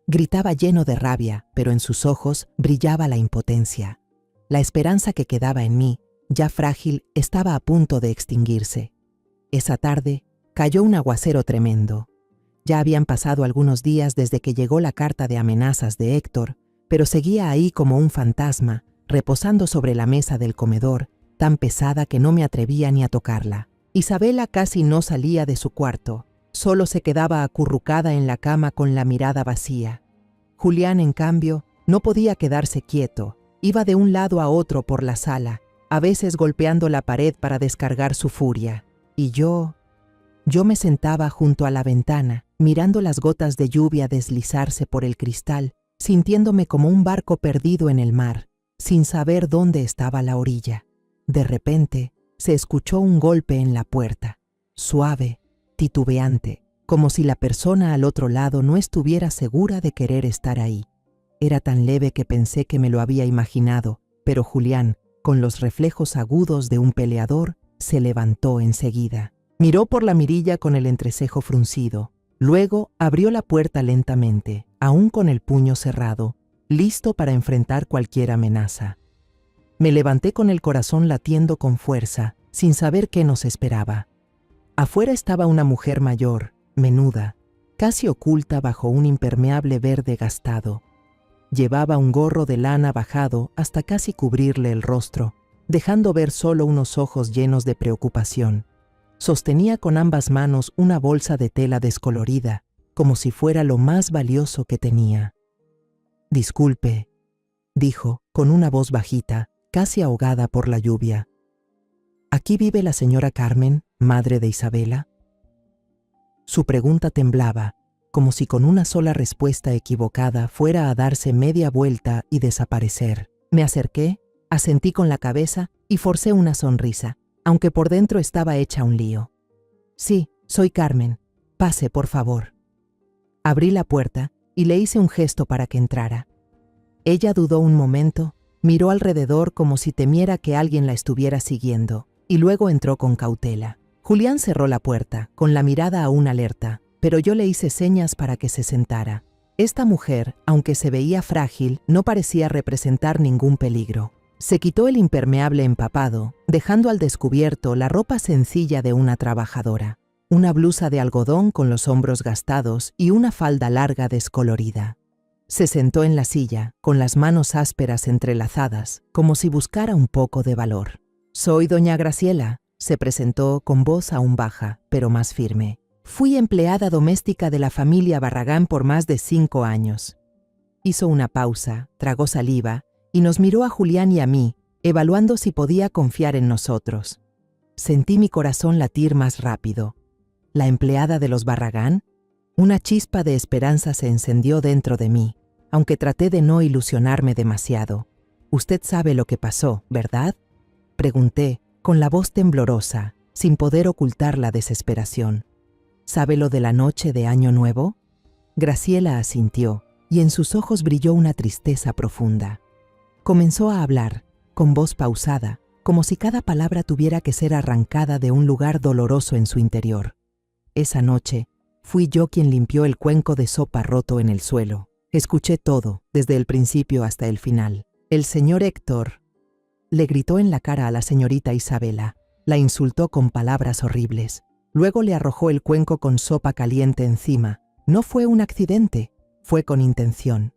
Gritaba lleno de rabia, pero en sus ojos brillaba la impotencia. La esperanza que quedaba en mí, ya frágil, estaba a punto de extinguirse. Esa tarde cayó un aguacero tremendo. Ya habían pasado algunos días desde que llegó la carta de amenazas de Héctor, pero seguía ahí como un fantasma, reposando sobre la mesa del comedor, tan pesada que no me atrevía ni a tocarla. Isabela casi no salía de su cuarto. Solo se quedaba acurrucada en la cama con la mirada vacía. Julián, en cambio, no podía quedarse quieto. Iba de un lado a otro por la sala, a veces golpeando la pared para descargar su furia. Y yo me sentaba junto a la ventana, mirando las gotas de lluvia deslizarse por el cristal, sintiéndome como un barco perdido en el mar, sin saber dónde estaba la orilla. De repente, se escuchó un golpe en la puerta, suave, titubeante, como si la persona al otro lado no estuviera segura de querer estar ahí. Era tan leve que pensé que me lo había imaginado, pero Julián, con los reflejos agudos de un peleador, se levantó enseguida. Miró por la mirilla con el entrecejo fruncido. Luego abrió la puerta lentamente, aún con el puño cerrado, listo para enfrentar cualquier amenaza. Me levanté con el corazón latiendo con fuerza, sin saber qué nos esperaba. Afuera estaba una mujer mayor, menuda, casi oculta bajo un impermeable verde gastado. Llevaba un gorro de lana bajado hasta casi cubrirle el rostro, dejando ver solo unos ojos llenos de preocupación. Sostenía con ambas manos una bolsa de tela descolorida, como si fuera lo más valioso que tenía. «Disculpe», dijo, con una voz bajita, casi ahogada por la lluvia. «¿Aquí vive la señora Carmen, madre de Isabela?» Su pregunta temblaba, como si con una sola respuesta equivocada fuera a darse media vuelta y desaparecer. Me acerqué, asentí con la cabeza y forcé una sonrisa, aunque por dentro estaba hecha un lío. «Sí, soy Carmen. Pase, por favor». Abrí la puerta y le hice un gesto para que entrara. Ella dudó un momento, miró alrededor como si temiera que alguien la estuviera siguiendo, y luego entró con cautela. Julián cerró la puerta, con la mirada aún alerta, pero yo le hice señas para que se sentara. Esta mujer, aunque se veía frágil, no parecía representar ningún peligro. Se quitó el impermeable empapado, dejando al descubierto la ropa sencilla de una trabajadora, una blusa de algodón con los hombros gastados y una falda larga descolorida. Se sentó en la silla, con las manos ásperas entrelazadas, como si buscara un poco de valor. «Soy doña Graciela», se presentó con voz aún baja, pero más firme. «Fui empleada doméstica de la familia Barragán por más de 5 años». Hizo una pausa, tragó saliva y nos miró a Julián y a mí, evaluando si podía confiar en nosotros. Sentí mi corazón latir más rápido. ¿La empleada de los Barragán? Una chispa de esperanza se encendió dentro de mí, aunque traté de no ilusionarme demasiado. «Usted sabe lo que pasó, ¿verdad?», pregunté, con la voz temblorosa, sin poder ocultar la desesperación. «¿Sabe lo de la noche de Año Nuevo?». Graciela asintió, y en sus ojos brilló una tristeza profunda. Comenzó a hablar, con voz pausada, como si cada palabra tuviera que ser arrancada de un lugar doloroso en su interior. «Esa noche, fui yo quien limpió el cuenco de sopa roto en el suelo. Escuché todo, desde el principio hasta el final. El señor Héctor», le gritó en la cara a la señorita Isabela. La insultó con palabras horribles. Luego le arrojó el cuenco con sopa caliente encima. No fue un accidente, fue con intención.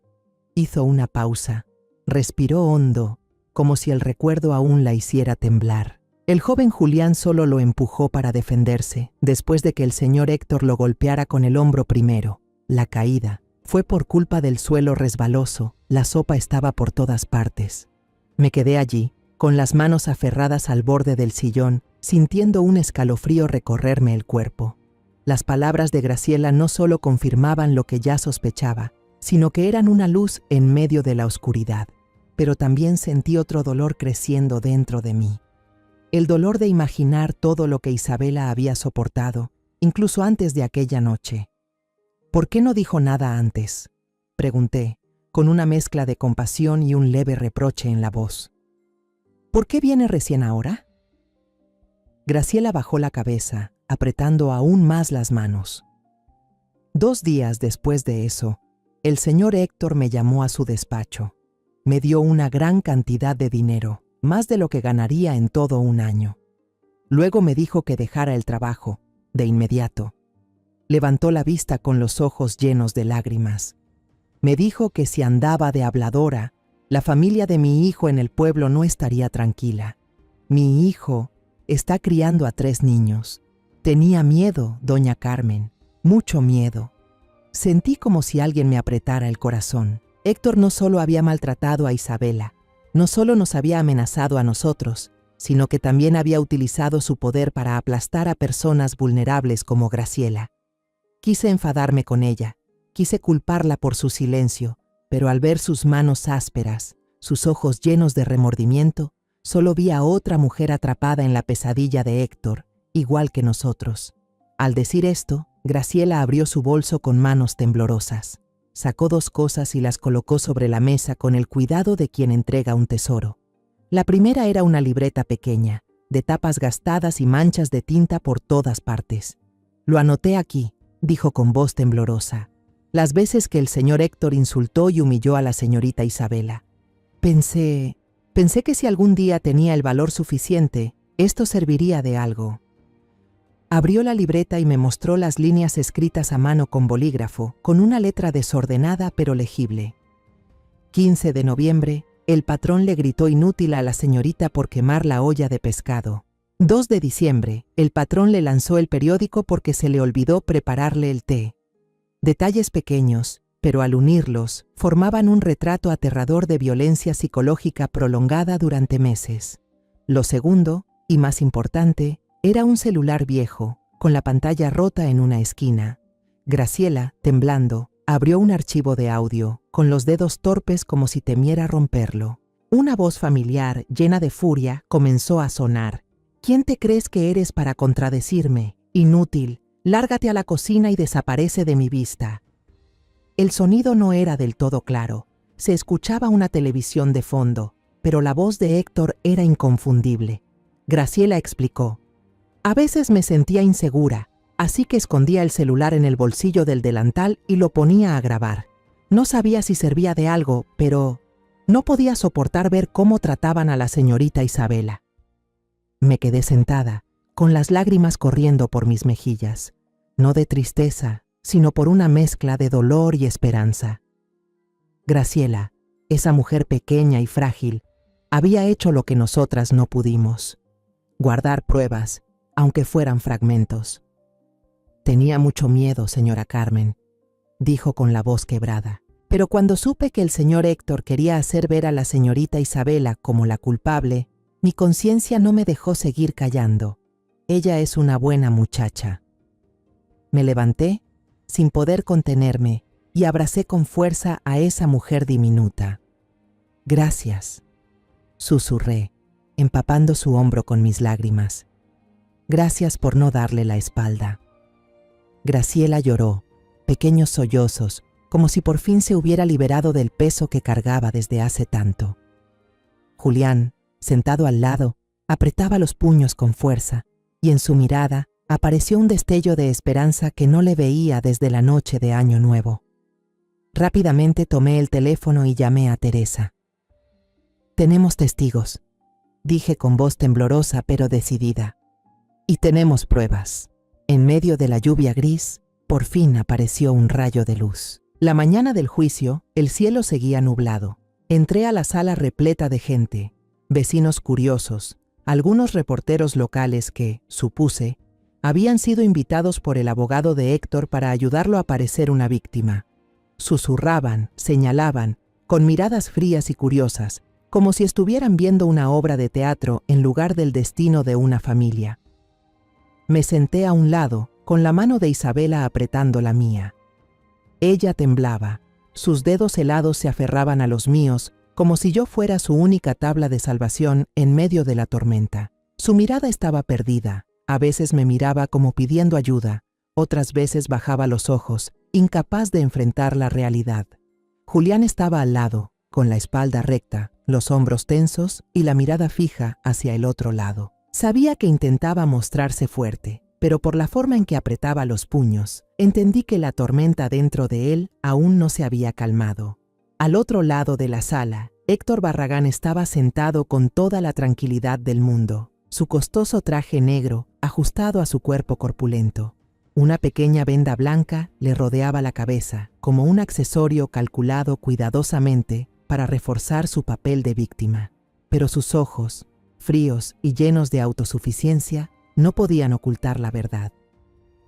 Hizo una pausa. Respiró hondo, como si el recuerdo aún la hiciera temblar. El joven Julián solo lo empujó para defenderse, después de que el señor Héctor lo golpeara con el hombro primero. La caída fue por culpa del suelo resbaloso, la sopa estaba por todas partes. Me quedé allí, con las manos aferradas al borde del sillón, sintiendo un escalofrío recorrerme el cuerpo. Las palabras de Graciela no solo confirmaban lo que ya sospechaba, sino que eran una luz en medio de la oscuridad. Pero también sentí otro dolor creciendo dentro de mí. El dolor de imaginar todo lo que Isabela había soportado, incluso antes de aquella noche. «¿Por qué no dijo nada antes?», pregunté, con una mezcla de compasión y un leve reproche en la voz. «¿Por qué viene recién ahora?». Graciela bajó la cabeza, apretando aún más las manos. 2 días después de eso, el señor Héctor me llamó a su despacho. Me dio una gran cantidad de dinero, más de lo que ganaría en todo un año. Luego me dijo que dejara el trabajo, de inmediato. Levantó la vista con los ojos llenos de lágrimas. Me dijo que si andaba de habladora, la familia de mi hijo en el pueblo no estaría tranquila. Mi hijo está criando a 3 niños. Tenía miedo, doña Carmen, mucho miedo. Sentí como si alguien me apretara el corazón. Héctor no solo había maltratado a Isabela, no solo nos había amenazado a nosotros, sino que también había utilizado su poder para aplastar a personas vulnerables como Graciela. Quise enfadarme con ella, quise culparla por su silencio, pero al ver sus manos ásperas, sus ojos llenos de remordimiento, solo vi a otra mujer atrapada en la pesadilla de Héctor, igual que nosotros. Al decir esto, Graciela abrió su bolso con manos temblorosas. Sacó 2 cosas y las colocó sobre la mesa con el cuidado de quien entrega un tesoro. La primera era una libreta pequeña, de tapas gastadas y manchas de tinta por todas partes. «Lo anoté aquí», dijo con voz temblorosa, «las veces que el señor Héctor insultó y humilló a la señorita Isabela. Pensé que si algún día tenía el valor suficiente, esto serviría de algo». Abrió la libreta y me mostró las líneas escritas a mano con bolígrafo, con una letra desordenada pero legible. 15 de noviembre, el patrón le gritó inútil a la señorita por quemar la olla de pescado. 2 de diciembre, el patrón le lanzó el periódico porque se le olvidó prepararle el té. Detalles pequeños, pero al unirlos, formaban un retrato aterrador de violencia psicológica prolongada durante meses. Lo segundo, y más importante, era un celular viejo, con la pantalla rota en una esquina. Graciela, temblando, abrió un archivo de audio, con los dedos torpes como si temiera romperlo. Una voz familiar, llena de furia, comenzó a sonar. «¿Quién te crees que eres para contradecirme? Inútil, lárgate a la cocina y desaparece de mi vista». El sonido no era del todo claro. Se escuchaba una televisión de fondo, pero la voz de Héctor era inconfundible. Graciela explicó: «A veces me sentía insegura, así que escondía el celular en el bolsillo del delantal y lo ponía a grabar. No sabía si servía de algo, pero no podía soportar ver cómo trataban a la señorita Isabela». Me quedé sentada, con las lágrimas corriendo por mis mejillas, no de tristeza, sino por una mezcla de dolor y esperanza. Graciela, esa mujer pequeña y frágil, había hecho lo que nosotras no pudimos: guardar pruebas, aunque fueran fragmentos. «Tenía mucho miedo, señora Carmen», dijo con la voz quebrada, «pero cuando supe que el señor Héctor quería hacer ver a la señorita Isabela como la culpable, mi conciencia no me dejó seguir callando. Ella es una buena muchacha». Me levanté, sin poder contenerme, y abracé con fuerza a esa mujer diminuta. «Gracias», susurré, empapando su hombro con mis lágrimas. «Gracias por no darle la espalda». Graciela lloró, pequeños sollozos, como si por fin se hubiera liberado del peso que cargaba desde hace tanto. Julián, sentado al lado, apretaba los puños con fuerza, y en su mirada apareció un destello de esperanza que no le veía desde la noche de Año Nuevo. Rápidamente tomé el teléfono y llamé a Teresa. «Tenemos testigos», dije con voz temblorosa pero decidida. «Y tenemos pruebas». En medio de la lluvia gris, por fin apareció un rayo de luz. La mañana del juicio, el cielo seguía nublado. Entré a la sala repleta de gente, vecinos curiosos, algunos reporteros locales que, supuse, habían sido invitados por el abogado de Héctor para ayudarlo a parecer una víctima. Susurraban, señalaban, con miradas frías y curiosas, como si estuvieran viendo una obra de teatro en lugar del destino de una familia. Me senté a un lado, con la mano de Isabela apretando la mía. Ella temblaba, sus dedos helados se aferraban a los míos, como si yo fuera su única tabla de salvación en medio de la tormenta. Su mirada estaba perdida, a veces me miraba como pidiendo ayuda, otras veces bajaba los ojos, incapaz de enfrentar la realidad. Julián estaba al lado, con la espalda recta, los hombros tensos y la mirada fija hacia el otro lado. Sabía que intentaba mostrarse fuerte, pero por la forma en que apretaba los puños, entendí que la tormenta dentro de él aún no se había calmado. Al otro lado de la sala, Héctor Barragán estaba sentado con toda la tranquilidad del mundo, su costoso traje negro ajustado a su cuerpo corpulento. Una pequeña venda blanca le rodeaba la cabeza, como un accesorio calculado cuidadosamente para reforzar su papel de víctima. Pero sus ojos, fríos y llenos de autosuficiencia, no podían ocultar la verdad.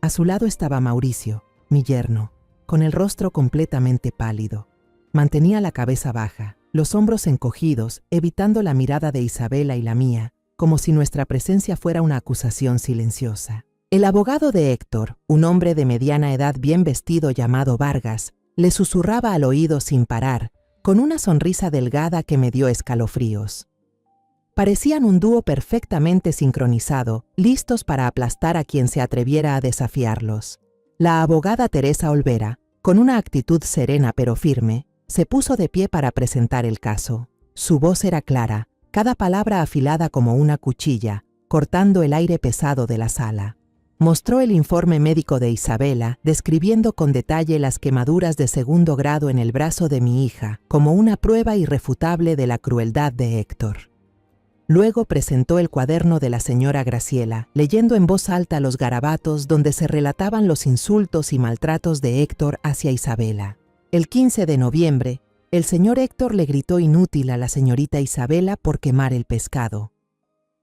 A su lado estaba Mauricio, mi yerno, con el rostro completamente pálido. Mantenía la cabeza baja, los hombros encogidos, evitando la mirada de Isabela y la mía, como si nuestra presencia fuera una acusación silenciosa. El abogado de Héctor, un hombre de mediana edad bien vestido llamado Vargas, le susurraba al oído sin parar, con una sonrisa delgada que me dio escalofríos. Parecían un dúo perfectamente sincronizado, listos para aplastar a quien se atreviera a desafiarlos. La abogada Teresa Olvera, con una actitud serena pero firme, se puso de pie para presentar el caso. Su voz era clara, cada palabra afilada como una cuchilla, cortando el aire pesado de la sala. Mostró el informe médico de Isabela, describiendo con detalle las quemaduras de 2º grado en el brazo de mi hija, como una prueba irrefutable de la crueldad de Héctor. Luego presentó el cuaderno de la señora Graciela, leyendo en voz alta los garabatos donde se relataban los insultos y maltratos de Héctor hacia Isabela. El 15 de noviembre, el señor Héctor le gritó inútil a la señorita Isabela por quemar el pescado.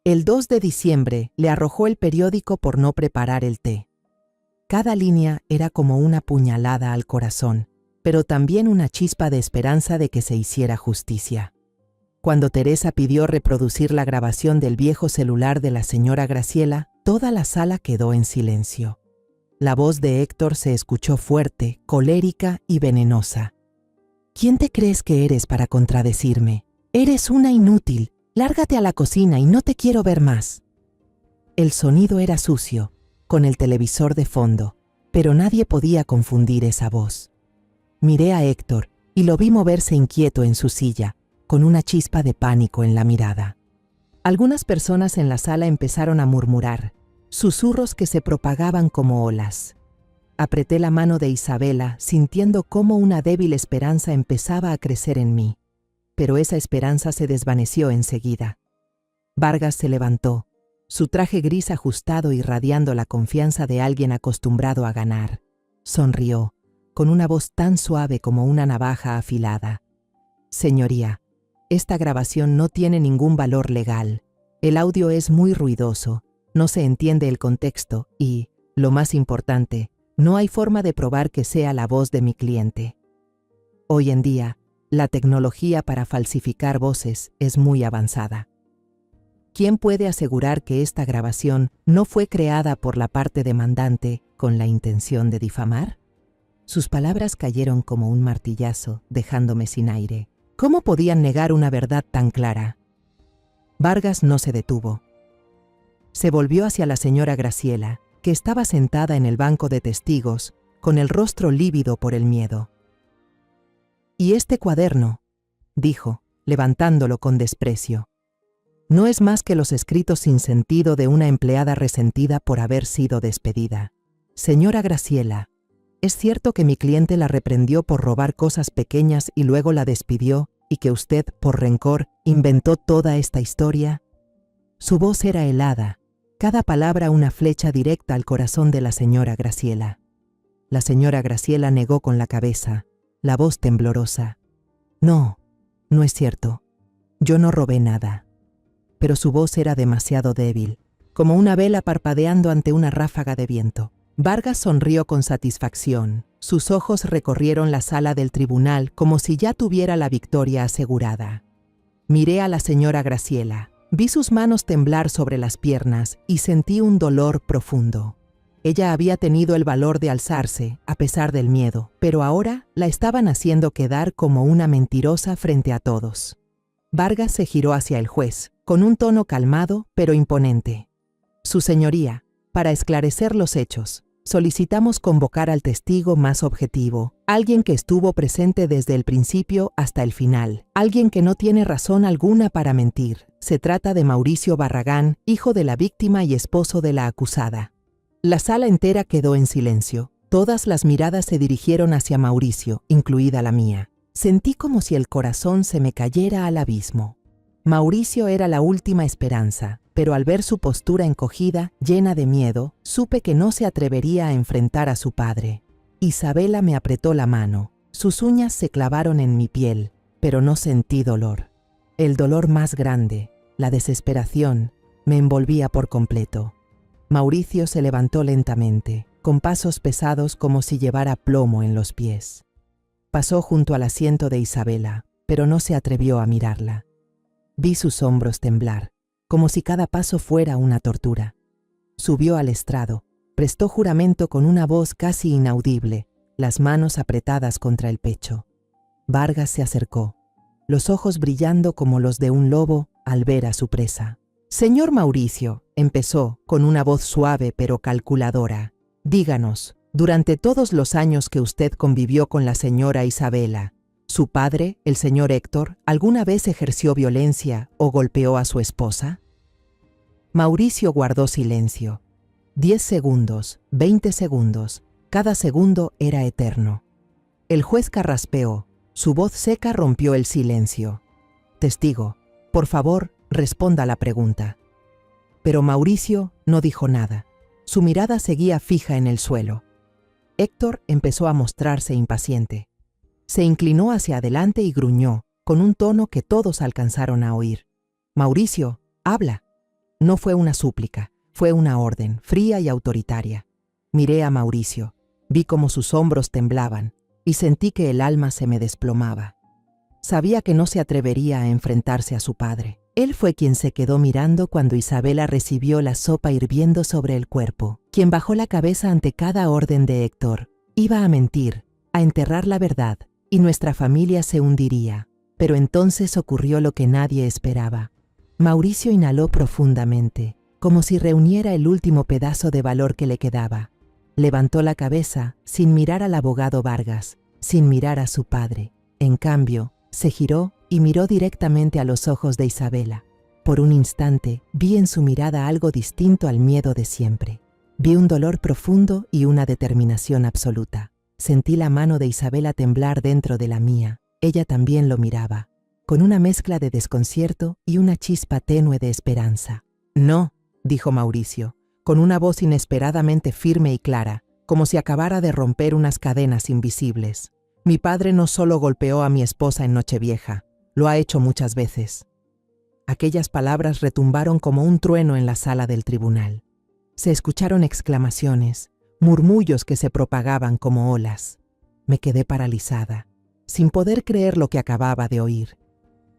El 2 de diciembre le arrojó el periódico por no preparar el té. Cada línea era como una puñalada al corazón, pero también una chispa de esperanza de que se hiciera justicia. Cuando Teresa pidió reproducir la grabación del viejo celular de la señora Graciela, toda la sala quedó en silencio. La voz de Héctor se escuchó fuerte, colérica y venenosa. ¿Quién te crees que eres para contradecirme? Eres una inútil. Lárgate a la cocina y no te quiero ver más. El sonido era sucio, con el televisor de fondo, pero nadie podía confundir esa voz. Miré a Héctor y lo vi moverse inquieto en su silla, con una chispa de pánico en la mirada. Algunas personas en la sala empezaron a murmurar, susurros que se propagaban como olas. Apreté la mano de Isabela, sintiendo cómo una débil esperanza empezaba a crecer en mí. Pero esa esperanza se desvaneció enseguida. Vargas se levantó, su traje gris ajustado irradiando la confianza de alguien acostumbrado a ganar. Sonrió, con una voz tan suave como una navaja afilada. Señoría, esta grabación no tiene ningún valor legal. El audio es muy ruidoso, no se entiende el contexto y, lo más importante, no hay forma de probar que sea la voz de mi cliente. Hoy en día, la tecnología para falsificar voces es muy avanzada. ¿Quién puede asegurar que esta grabación no fue creada por la parte demandante con la intención de difamar? Sus palabras cayeron como un martillazo, dejándome sin aire. ¿Cómo podían negar una verdad tan clara? Vargas no se detuvo. Se volvió hacia la señora Graciela, que estaba sentada en el banco de testigos, con el rostro lívido por el miedo. «Y este cuaderno», dijo, levantándolo con desprecio, «no es más que los escritos sin sentido de una empleada resentida por haber sido despedida. Señora Graciela, ¿es cierto que mi cliente la reprendió por robar cosas pequeñas y luego la despidió y que usted, por rencor, inventó toda esta historia?» Su voz era helada, cada palabra una flecha directa al corazón de la señora Graciela. La señora Graciela negó con la cabeza, la voz temblorosa. «No, no es cierto. Yo no robé nada». Pero su voz era demasiado débil, como una vela parpadeando ante una ráfaga de viento. Vargas sonrió con satisfacción. Sus ojos recorrieron la sala del tribunal como si ya tuviera la victoria asegurada. Miré a la señora Graciela. Vi sus manos temblar sobre las piernas y sentí un dolor profundo. Ella había tenido el valor de alzarse, a pesar del miedo, pero ahora la estaban haciendo quedar como una mentirosa frente a todos. Vargas se giró hacia el juez, con un tono calmado pero imponente. «Su señoría, para esclarecer los hechos, solicitamos convocar al testigo más objetivo, alguien que estuvo presente desde el principio hasta el final, alguien que no tiene razón alguna para mentir. Se trata de Mauricio Barragán, hijo de la víctima y esposo de la acusada». La sala entera quedó en silencio. Todas las miradas se dirigieron hacia Mauricio, incluida la mía. Sentí como si el corazón se me cayera al abismo. Mauricio era la última esperanza, pero al ver su postura encogida, llena de miedo, supe que no se atrevería a enfrentar a su padre. Isabela me apretó la mano. Sus uñas se clavaron en mi piel, pero no sentí dolor. El dolor más grande, la desesperación, me envolvía por completo. Mauricio se levantó lentamente, con pasos pesados como si llevara plomo en los pies. Pasó junto al asiento de Isabela, pero no se atrevió a mirarla. Vi sus hombros temblar, como si cada paso fuera una tortura. Subió al estrado, prestó juramento con una voz casi inaudible, las manos apretadas contra el pecho. Vargas se acercó, los ojos brillando como los de un lobo al ver a su presa. «Señor Mauricio», empezó, con una voz suave pero calculadora, «díganos, durante todos los años que usted convivió con la señora Isabela, ¿su padre, el señor Héctor, alguna vez ejerció violencia o golpeó a su esposa?» Mauricio guardó silencio. 10 segundos, 20 segundos, cada segundo era eterno. El juez carraspeó, su voz seca rompió el silencio. «Testigo, por favor, responda la pregunta». Pero Mauricio no dijo nada. Su mirada seguía fija en el suelo. Héctor empezó a mostrarse impaciente. Se inclinó hacia adelante y gruñó, con un tono que todos alcanzaron a oír. «Mauricio, habla». No fue una súplica, fue una orden, fría y autoritaria. Miré a Mauricio, vi cómo sus hombros temblaban y sentí que el alma se me desplomaba. Sabía que no se atrevería a enfrentarse a su padre. Él fue quien se quedó mirando cuando Isabela recibió la sopa hirviendo sobre el cuerpo, quien bajó la cabeza ante cada orden de Héctor. Iba a mentir, a enterrar la verdad, y nuestra familia se hundiría. Pero entonces ocurrió lo que nadie esperaba. Mauricio inhaló profundamente, como si reuniera el último pedazo de valor que le quedaba. Levantó la cabeza sin mirar al abogado Vargas, sin mirar a su padre. En cambio, se giró y miró directamente a los ojos de Isabela. Por un instante, vi en su mirada algo distinto al miedo de siempre. Vi un dolor profundo y una determinación absoluta. Sentí la mano de Isabela temblar dentro de la mía. Ella también lo miraba, con una mezcla de desconcierto y una chispa tenue de esperanza. «No», dijo Mauricio, con una voz inesperadamente firme y clara, como si acabara de romper unas cadenas invisibles. «Mi padre no solo golpeó a mi esposa en Nochevieja, lo ha hecho muchas veces». Aquellas palabras retumbaron como un trueno en la sala del tribunal. Se escucharon exclamaciones, murmullos que se propagaban como olas. Me quedé paralizada, sin poder creer lo que acababa de oír.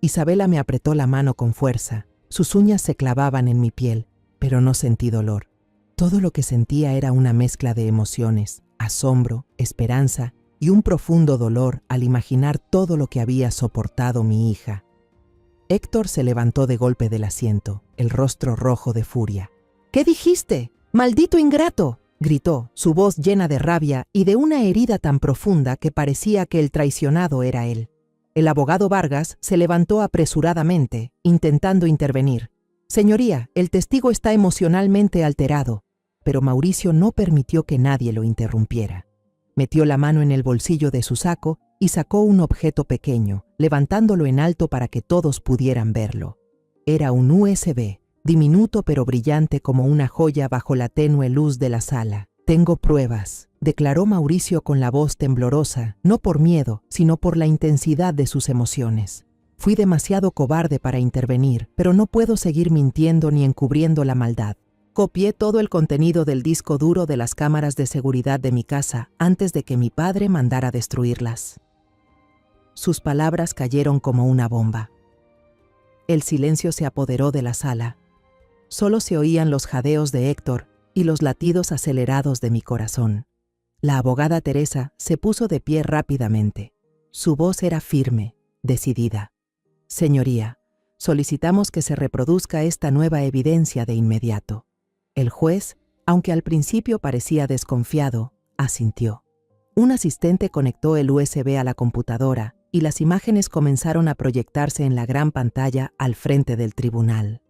Isabela me apretó la mano con fuerza, sus uñas se clavaban en mi piel, pero no sentí dolor. Todo lo que sentía era una mezcla de emociones, asombro, esperanza y un profundo dolor al imaginar todo lo que había soportado mi hija. Héctor se levantó de golpe del asiento, el rostro rojo de furia. «¿Qué dijiste? ¡Maldito ingrato!», gritó, su voz llena de rabia y de una herida tan profunda que parecía que el traicionado era él. El abogado Vargas se levantó apresuradamente, intentando intervenir. «Señoría, el testigo está emocionalmente alterado», pero Mauricio no permitió que nadie lo interrumpiera. Metió la mano en el bolsillo de su saco y sacó un objeto pequeño, levantándolo en alto para que todos pudieran verlo. Era un USB, diminuto pero brillante como una joya bajo la tenue luz de la sala. «Tengo pruebas», declaró Mauricio con la voz temblorosa, no por miedo, sino por la intensidad de sus emociones. «Fui demasiado cobarde para intervenir, pero no puedo seguir mintiendo ni encubriendo la maldad. Copié todo el contenido del disco duro de las cámaras de seguridad de mi casa antes de que mi padre mandara destruirlas». Sus palabras cayeron como una bomba. El silencio se apoderó de la sala. Solo se oían los jadeos de Héctor y los latidos acelerados de mi corazón. La abogada Teresa se puso de pie rápidamente. Su voz era firme, decidida. «Señoría, solicitamos que se reproduzca esta nueva evidencia de inmediato». El juez, aunque al principio parecía desconfiado, asintió. Un asistente conectó el USB a la computadora y las imágenes comenzaron a proyectarse en la gran pantalla al frente del tribunal.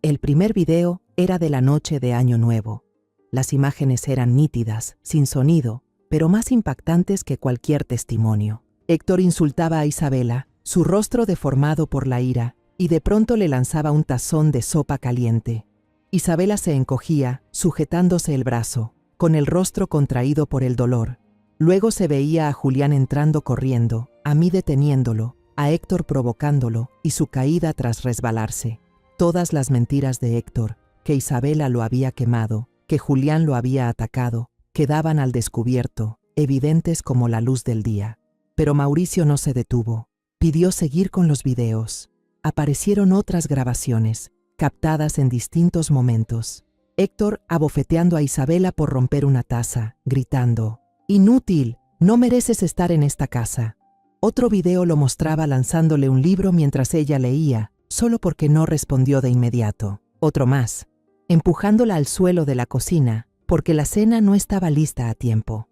El primer video era de la noche de Año Nuevo. Las imágenes eran nítidas, sin sonido, pero más impactantes que cualquier testimonio. Héctor insultaba a Isabela, su rostro deformado por la ira, y de pronto le lanzaba un tazón de sopa caliente. Isabela se encogía, sujetándose el brazo, con el rostro contraído por el dolor. Luego se veía a Julián entrando corriendo, a mí deteniéndolo, a Héctor provocándolo y su caída tras resbalarse. Todas las mentiras de Héctor, que Isabela lo había quemado, que Julián lo había atacado, quedaban al descubierto, evidentes como la luz del día. Pero Mauricio no se detuvo. Pidió seguir con los videos. Aparecieron otras grabaciones, captadas en distintos momentos. Héctor abofeteando a Isabela por romper una taza, gritando: «¡Inútil! No mereces estar en esta casa». Otro video lo mostraba lanzándole un libro mientras ella leía, solo porque no respondió de inmediato. Otro más, empujándola al suelo de la cocina, porque la cena no estaba lista a tiempo.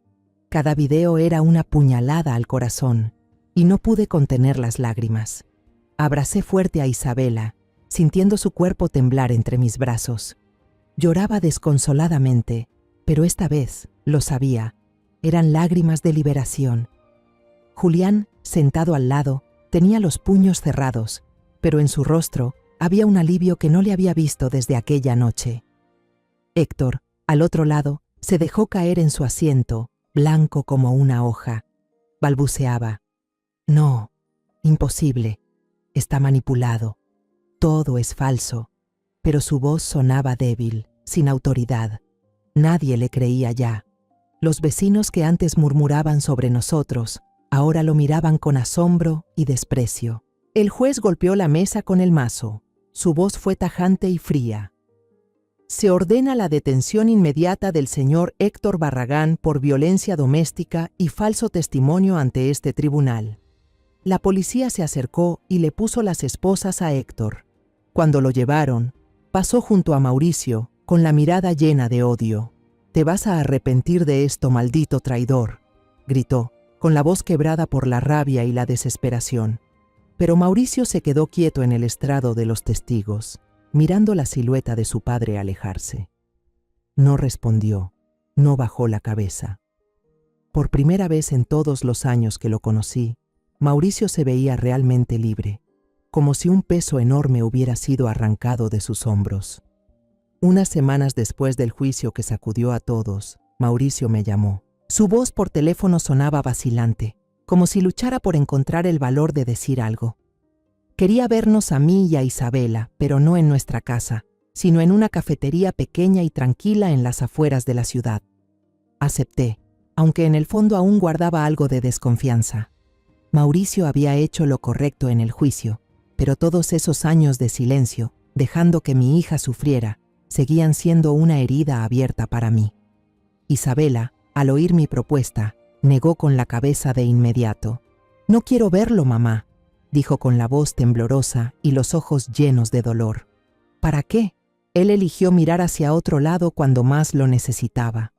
Cada video era una puñalada al corazón, y no pude contener las lágrimas. Abracé fuerte a Isabela, sintiendo su cuerpo temblar entre mis brazos. Lloraba desconsoladamente, pero esta vez, lo sabía, eran lágrimas de liberación. Julián, sentado al lado, tenía los puños cerrados, pero en su rostro había un alivio que no le había visto desde aquella noche. Héctor, al otro lado, se dejó caer en su asiento, blanco como una hoja. Balbuceaba: «No, imposible, está manipulado, todo es falso». Pero su voz sonaba débil, sin autoridad. Nadie le creía ya. Los vecinos que antes murmuraban sobre nosotros, ahora lo miraban con asombro y desprecio. El juez golpeó la mesa con el mazo. Su voz fue tajante y fría. «Se ordena la detención inmediata del señor Héctor Barragán por violencia doméstica y falso testimonio ante este tribunal». La policía se acercó y le puso las esposas a Héctor. Cuando lo llevaron, pasó junto a Mauricio, con la mirada llena de odio. «Te vas a arrepentir de esto, maldito traidor», gritó, con la voz quebrada por la rabia y la desesperación. Pero Mauricio se quedó quieto en el estrado de los testigos, mirando la silueta de su padre alejarse. No respondió, no bajó la cabeza. Por primera vez en todos los años que lo conocí, Mauricio se veía realmente libre, como si un peso enorme hubiera sido arrancado de sus hombros. Unas semanas después del juicio que sacudió a todos, Mauricio me llamó. Su voz por teléfono sonaba vacilante, como si luchara por encontrar el valor de decir algo. Quería vernos a mí y a Isabela, pero no en nuestra casa, sino en una cafetería pequeña y tranquila en las afueras de la ciudad. Acepté, aunque en el fondo aún guardaba algo de desconfianza. Mauricio había hecho lo correcto en el juicio, pero todos esos años de silencio, dejando que mi hija sufriera, seguían siendo una herida abierta para mí. Isabela, al oír mi propuesta, negó con la cabeza de inmediato. «No quiero verlo, mamá», dijo con la voz temblorosa y los ojos llenos de dolor. «¿Para qué?». Él eligió mirar hacia otro lado cuando más lo necesitaba.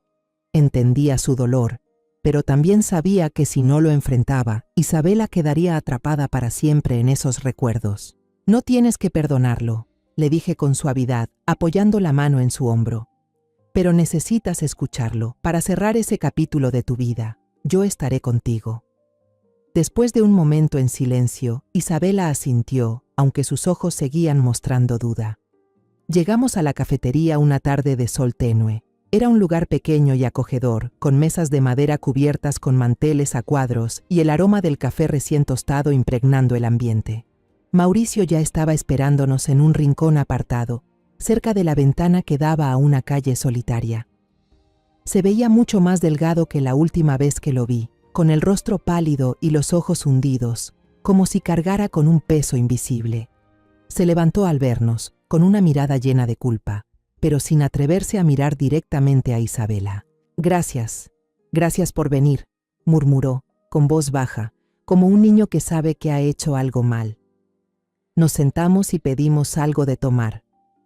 Entendía su dolor, pero también sabía que si no lo enfrentaba, Isabela quedaría atrapada para siempre en esos recuerdos. «No tienes que perdonarlo», le dije con suavidad, apoyando la mano en su hombro. «Pero necesitas escucharlo para cerrar ese capítulo de tu vida. Yo estaré contigo». Después de un momento en silencio, Isabela asintió, aunque sus ojos seguían mostrando duda. Llegamos a la cafetería una tarde de sol tenue. Era un lugar pequeño y acogedor, con mesas de madera cubiertas con manteles a cuadros y el aroma del café recién tostado impregnando el ambiente. Mauricio ya estaba esperándonos en un rincón apartado, cerca de la ventana que daba a una calle solitaria. Se veía mucho más delgado que la última vez que lo vi, con el rostro pálido y los ojos hundidos, como si cargara con un peso invisible. Se levantó al vernos, con una mirada llena de culpa, pero sin atreverse a mirar directamente a Isabela. «Gracias, gracias por venir», murmuró, con voz baja, como un niño que sabe que ha hecho algo mal. Nos sentamos y pedimos algo de tomar.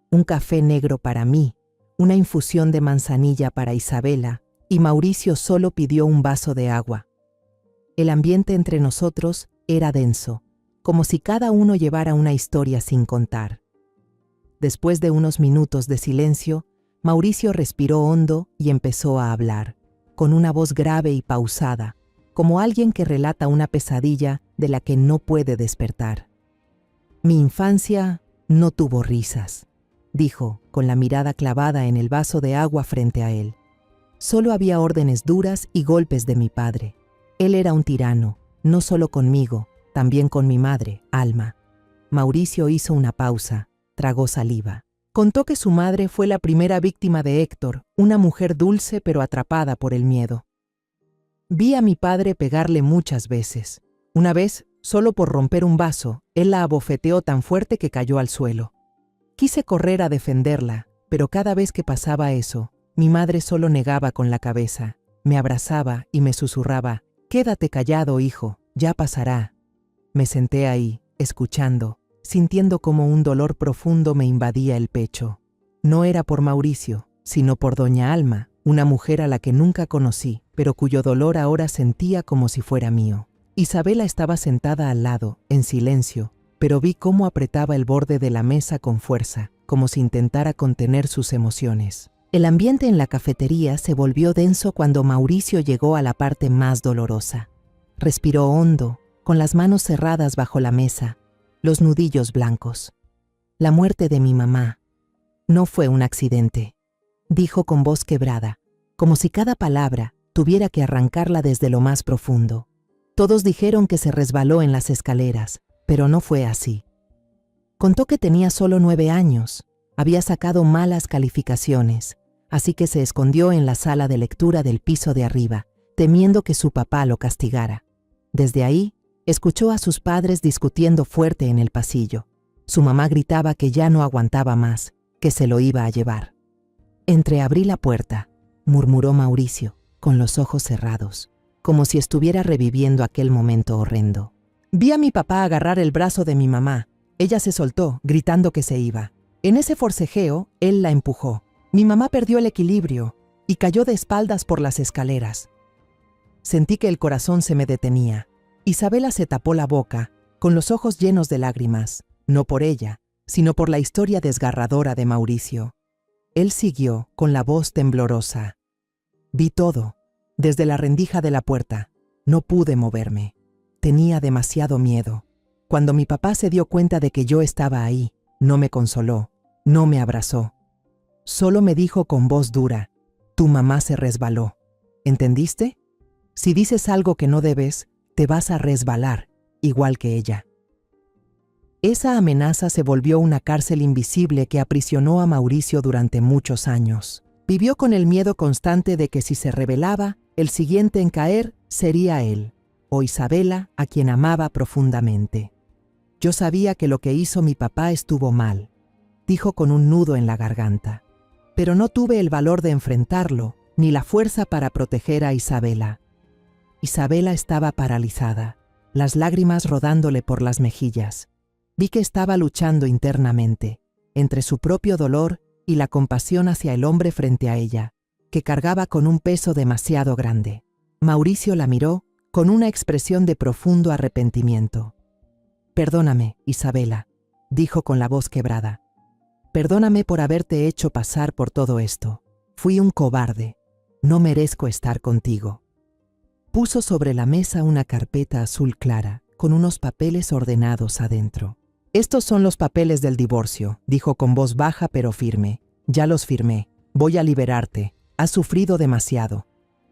Un café negro para mí, una infusión de manzanilla para Isabela, y Mauricio solo pidió un vaso de agua. El ambiente entre nosotros era denso, como si cada uno llevara una historia sin contar. Después de unos minutos de silencio, Mauricio respiró hondo y empezó a hablar, con una voz grave y pausada, como alguien que relata una pesadilla de la que no puede despertar. «Mi infancia no tuvo risas», dijo, con la mirada clavada en el vaso de agua frente a él. «Solo había órdenes duras y golpes de mi padre. Él era un tirano, no solo conmigo, también con mi madre, Alma». Mauricio hizo una pausa, tragó saliva. Contó que su madre fue la primera víctima de Héctor, una mujer dulce pero atrapada por el miedo. «Vi a mi padre pegarle muchas veces. Una vez, solo por romper un vaso, él la abofeteó tan fuerte que cayó al suelo. Quise correr a defenderla, pero cada vez que pasaba eso, mi madre solo negaba con la cabeza, me abrazaba y me susurraba: «Quédate callado, hijo, ya pasará». Me senté ahí, escuchando, sintiendo como un dolor profundo me invadía el pecho. No era por Mauricio, sino por doña Alma, una mujer a la que nunca conocí, pero cuyo dolor ahora sentía como si fuera mío. Isabela estaba sentada al lado, en silencio, pero vi cómo apretaba el borde de la mesa con fuerza, como si intentara contener sus emociones. El ambiente en la cafetería se volvió denso cuando Mauricio llegó a la parte más dolorosa. Respiró hondo, con las manos cerradas bajo la mesa, los nudillos blancos. La muerte de mi mamá no fue un accidente, dijo con voz quebrada, como si cada palabra tuviera que arrancarla desde lo más profundo. Todos dijeron que se resbaló en las escaleras, pero no fue así. Contó que tenía solo 9 años, había sacado malas calificaciones, así que se escondió en la sala de lectura del piso de arriba, temiendo que su papá lo castigara. Desde ahí, escuchó a sus padres discutiendo fuerte en el pasillo. Su mamá gritaba que ya no aguantaba más, que se lo iba a llevar. «Entreabrí la puerta», murmuró Mauricio, con los ojos cerrados, como si estuviera reviviendo aquel momento horrendo. Vi a mi papá agarrar el brazo de mi mamá. Ella se soltó, gritando que se iba. En ese forcejeo, él la empujó. Mi mamá perdió el equilibrio y cayó de espaldas por las escaleras. Sentí que el corazón se me detenía. Isabela se tapó la boca, con los ojos llenos de lágrimas, no por ella, sino por la historia desgarradora de Mauricio. Él siguió, con la voz temblorosa. Vi todo, desde la rendija de la puerta. No pude moverme. Tenía demasiado miedo. Cuando mi papá se dio cuenta de que yo estaba ahí, no me consoló, no me abrazó. Solo me dijo con voz dura: «Tu mamá se resbaló. ¿Entendiste? Si dices algo que no debes, te vas a resbalar, igual que ella». Esa amenaza se volvió una cárcel invisible que aprisionó a Mauricio durante muchos años. Vivió con el miedo constante de que si se rebelaba, el siguiente en caer sería él, o Isabela, a quien amaba profundamente. «Yo sabía que lo que hizo mi papá estuvo mal», dijo con un nudo en la garganta. «Pero no tuve el valor de enfrentarlo, ni la fuerza para proteger a Isabela». Isabela estaba paralizada, las lágrimas rodándole por las mejillas. Vi que estaba luchando internamente, entre su propio dolor y la compasión hacia el hombre frente a ella, que cargaba con un peso demasiado grande. Mauricio la miró con una expresión de profundo arrepentimiento. «Perdóname, Isabela», dijo con la voz quebrada. «Perdóname por haberte hecho pasar por todo esto. Fui un cobarde. No merezco estar contigo». Puso sobre la mesa una carpeta azul clara, con unos papeles ordenados adentro. «Estos son los papeles del divorcio», dijo con voz baja pero firme. «Ya los firmé. Voy a liberarte. Has sufrido demasiado».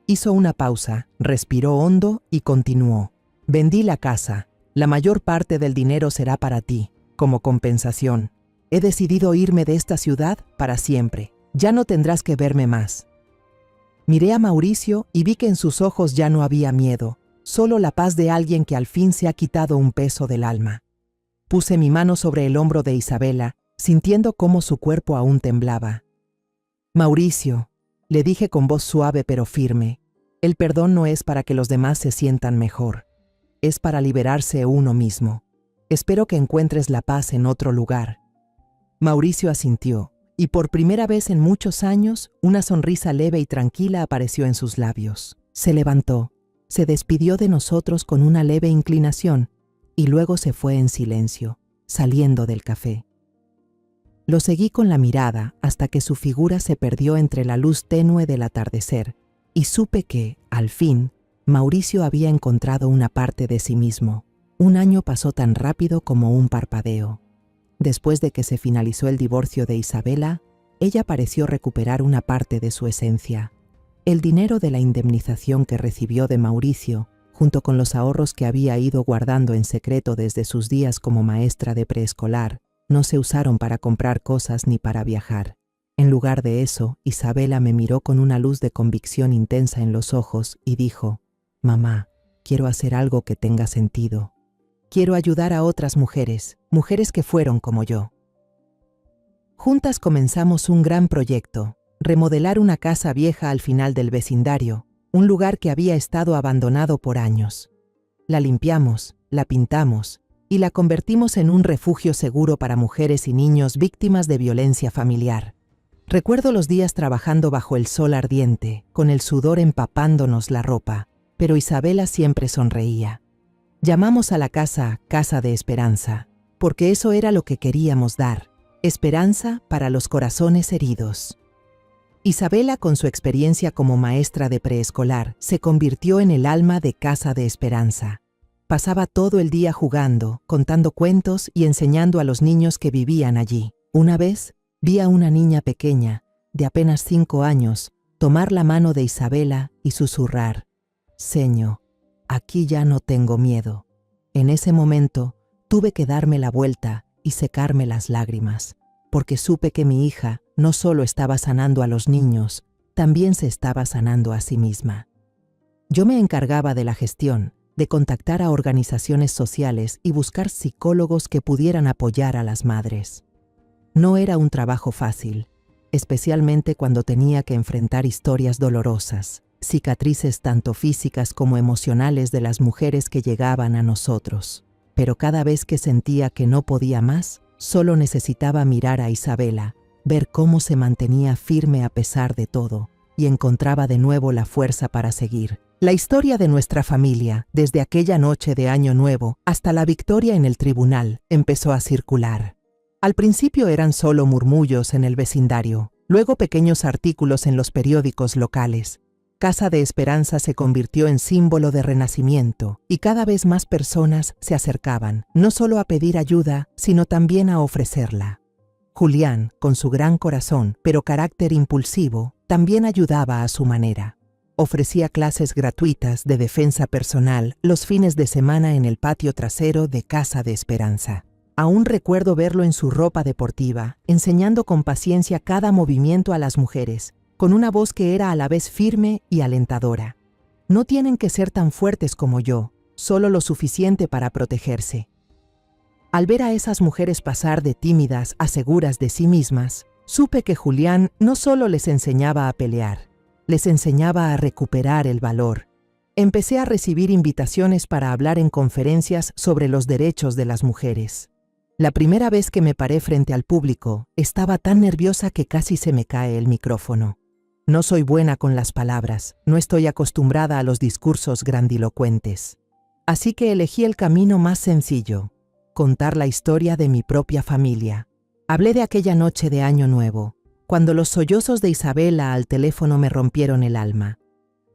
Hizo una pausa, respiró hondo y continuó. «Vendí la casa. La mayor parte del dinero será para ti, como compensación. He decidido irme de esta ciudad para siempre. Ya no tendrás que verme más». Miré a Mauricio y vi que en sus ojos ya no había miedo, solo la paz de alguien que al fin se ha quitado un peso del alma. Puse mi mano sobre el hombro de Isabela, sintiendo cómo su cuerpo aún temblaba. «Mauricio», le dije con voz suave pero firme, «el perdón no es para que los demás se sientan mejor. Es para liberarse uno mismo. Espero que encuentres la paz en otro lugar». Mauricio asintió, y por primera vez en muchos años, una sonrisa leve y tranquila apareció en sus labios. Se levantó, se despidió de nosotros con una leve inclinación, y luego se fue en silencio, saliendo del café. Lo seguí con la mirada hasta que su figura se perdió entre la luz tenue del atardecer, y supe que, al fin, Mauricio había encontrado una parte de sí mismo. Un año pasó tan rápido como un parpadeo. Después de que se finalizó el divorcio de Isabela, ella pareció recuperar una parte de su esencia. El dinero de la indemnización que recibió de Mauricio, junto con los ahorros que había ido guardando en secreto desde sus días como maestra de preescolar, no se usaron para comprar cosas ni para viajar. En lugar de eso, Isabela me miró con una luz de convicción intensa en los ojos y dijo: «Mamá, quiero hacer algo que tenga sentido. Quiero ayudar a otras mujeres, mujeres que fueron como yo». Juntas comenzamos un gran proyecto, remodelar una casa vieja al final del vecindario, un lugar que había estado abandonado por años. La limpiamos, la pintamos y la convertimos en un refugio seguro para mujeres y niños víctimas de violencia familiar. Recuerdo los días trabajando bajo el sol ardiente, con el sudor empapándonos la ropa, pero Isabela siempre sonreía. Llamamos a la casa Casa de Esperanza, porque eso era lo que queríamos dar, esperanza para los corazones heridos. Isabela, con su experiencia como maestra de preescolar, se convirtió en el alma de Casa de Esperanza. Pasaba todo el día jugando, contando cuentos y enseñando a los niños que vivían allí. Una vez, vi a una niña pequeña, de apenas 5 años, tomar la mano de Isabela y susurrar: «Seño, aquí ya no tengo miedo». En ese momento, tuve que darme la vuelta y secarme las lágrimas, porque supe que mi hija no solo estaba sanando a los niños, también se estaba sanando a sí misma. Yo me encargaba de la gestión, de contactar a organizaciones sociales y buscar psicólogos que pudieran apoyar a las madres. No era un trabajo fácil, especialmente cuando tenía que enfrentar historias dolorosas, cicatrices tanto físicas como emocionales de las mujeres que llegaban a nosotros. Pero cada vez que sentía que no podía más, solo necesitaba mirar a Isabela, ver cómo se mantenía firme a pesar de todo, y encontraba de nuevo la fuerza para seguir. La historia de nuestra familia, desde aquella noche de Año Nuevo hasta la victoria en el tribunal, empezó a circular. Al principio eran solo murmullos en el vecindario, luego pequeños artículos en los periódicos locales. Casa de Esperanza se convirtió en símbolo de renacimiento y cada vez más personas se acercaban, no solo a pedir ayuda, sino también a ofrecerla. Julián, con su gran corazón, pero carácter impulsivo, también ayudaba a su manera. Ofrecía clases gratuitas de defensa personal los fines de semana en el patio trasero de Casa de Esperanza. Aún recuerdo verlo en su ropa deportiva, enseñando con paciencia cada movimiento a las mujeres, con una voz que era a la vez firme y alentadora. No tienen que ser tan fuertes como yo, solo lo suficiente para protegerse. Al ver a esas mujeres pasar de tímidas a seguras de sí mismas, supe que Julián no solo les enseñaba a pelear, les enseñaba a recuperar el valor. Empecé a recibir invitaciones para hablar en conferencias sobre los derechos de las mujeres. La primera vez que me paré frente al público, estaba tan nerviosa que casi se me cae el micrófono. No soy buena con las palabras, no estoy acostumbrada a los discursos grandilocuentes. Así que elegí el camino más sencillo, contar la historia de mi propia familia. Hablé de aquella noche de Año Nuevo, cuando los sollozos de Isabela al teléfono me rompieron el alma.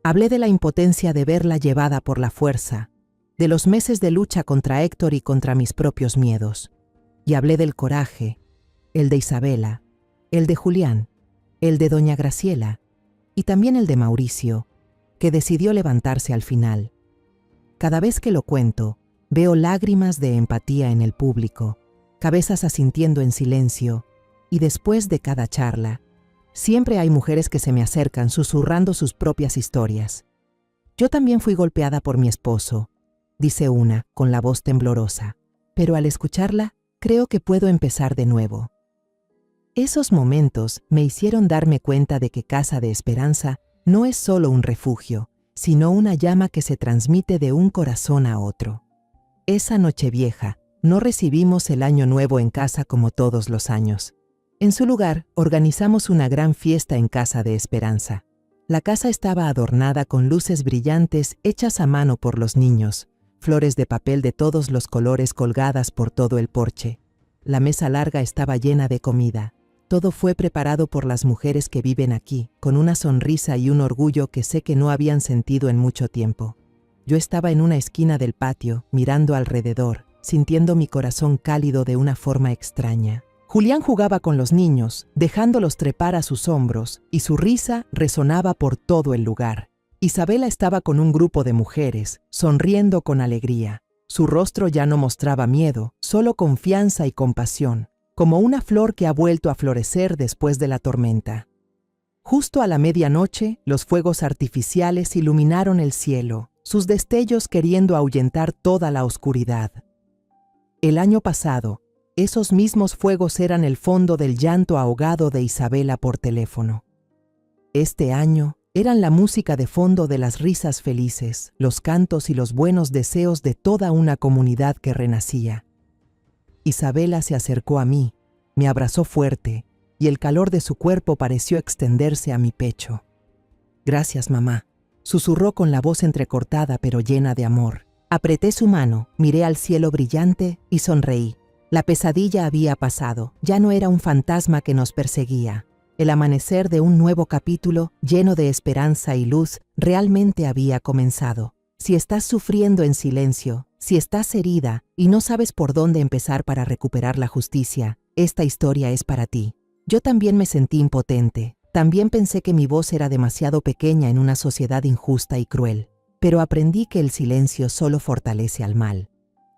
Hablé de la impotencia de verla llevada por la fuerza, de los meses de lucha contra Héctor y contra mis propios miedos. Y hablé del coraje, el de Isabela, el de Julián, el de doña Graciela y también el de Mauricio, que decidió levantarse al final. Cada vez que lo cuento, veo lágrimas de empatía en el público, cabezas asintiendo en silencio, y después de cada charla, siempre hay mujeres que se me acercan susurrando sus propias historias. Yo también fui golpeada por mi esposo, dice una, con la voz temblorosa, pero al escucharla, creo que puedo empezar de nuevo. Esos momentos me hicieron darme cuenta de que Casa de Esperanza no es solo un refugio, sino una llama que se transmite de un corazón a otro. Esa Nochevieja, no recibimos el Año Nuevo en casa como todos los años. En su lugar, organizamos una gran fiesta en Casa de Esperanza. La casa estaba adornada con luces brillantes hechas a mano por los niños, flores de papel de todos los colores colgadas por todo el porche. La mesa larga estaba llena de comida. Todo fue preparado por las mujeres que viven aquí, con una sonrisa y un orgullo que sé que no habían sentido en mucho tiempo. Yo estaba en una esquina del patio, mirando alrededor, sintiendo mi corazón cálido de una forma extraña. Julián jugaba con los niños, dejándolos trepar a sus hombros, y su risa resonaba por todo el lugar. Isabela estaba con un grupo de mujeres, sonriendo con alegría. Su rostro ya no mostraba miedo, solo confianza y compasión, como una flor que ha vuelto a florecer después de la tormenta. Justo a la medianoche, los fuegos artificiales iluminaron el cielo, sus destellos queriendo ahuyentar toda la oscuridad. El año pasado, Esos mismos fuegos eran el fondo del llanto ahogado de Isabela por teléfono. Este año eran la música de fondo de las risas felices, los cantos y los buenos deseos de toda una comunidad que renacía. Isabela se acercó a mí, me abrazó fuerte y el calor de su cuerpo pareció extenderse a mi pecho. «Gracias, mamá», susurró con la voz entrecortada pero llena de amor. Apreté su mano, miré al cielo brillante y sonreí. La pesadilla había pasado, ya no era un fantasma que nos perseguía. El amanecer de un nuevo capítulo, lleno de esperanza y luz, realmente había comenzado. Si estás sufriendo en silencio, si estás herida y no sabes por dónde empezar para recuperar la justicia, esta historia es para ti. Yo también me sentí impotente. También pensé que mi voz era demasiado pequeña en una sociedad injusta y cruel. Pero aprendí que el silencio solo fortalece al mal.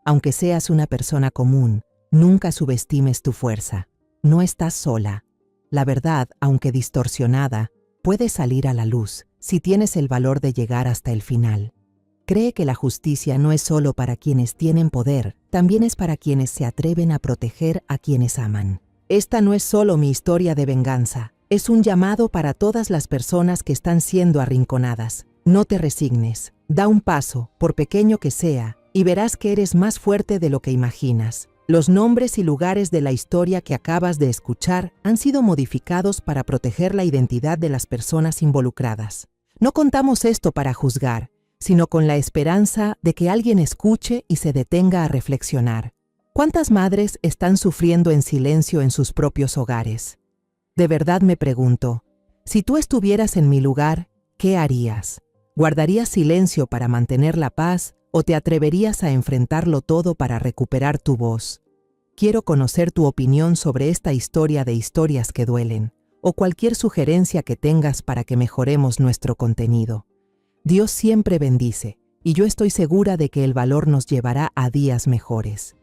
Aunque seas una persona común, nunca subestimes tu fuerza. No estás sola. La verdad, aunque distorsionada, puede salir a la luz si tienes el valor de llegar hasta el final. Cree que la justicia no es solo para quienes tienen poder, también es para quienes se atreven a proteger a quienes aman. Esta no es solo mi historia de venganza, es un llamado para todas las personas que están siendo arrinconadas. No te resignes, da un paso, por pequeño que sea, y verás que eres más fuerte de lo que imaginas. Los nombres y lugares de la historia que acabas de escuchar han sido modificados para proteger la identidad de las personas involucradas. No contamos esto para juzgar, sino con la esperanza de que alguien escuche y se detenga a reflexionar. ¿Cuántas madres están sufriendo en silencio en sus propios hogares? De verdad me pregunto, si tú estuvieras en mi lugar, ¿qué harías? ¿Guardarías silencio para mantener la paz o te atreverías a enfrentarlo todo para recuperar tu voz? Quiero conocer tu opinión sobre esta historia de historias que duelen, o cualquier sugerencia que tengas para que mejoremos nuestro contenido. Dios siempre bendice, y yo estoy segura de que el valor nos llevará a días mejores.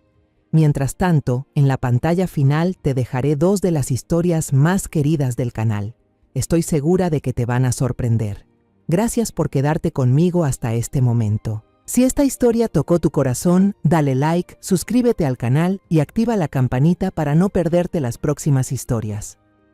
Mientras tanto, en la pantalla final te dejaré 2 de las historias más queridas del canal. Estoy segura de que te van a sorprender. Gracias por quedarte conmigo hasta este momento. Si esta historia tocó tu corazón, dale like, suscríbete al canal y activa la campanita para no perderte las próximas historias.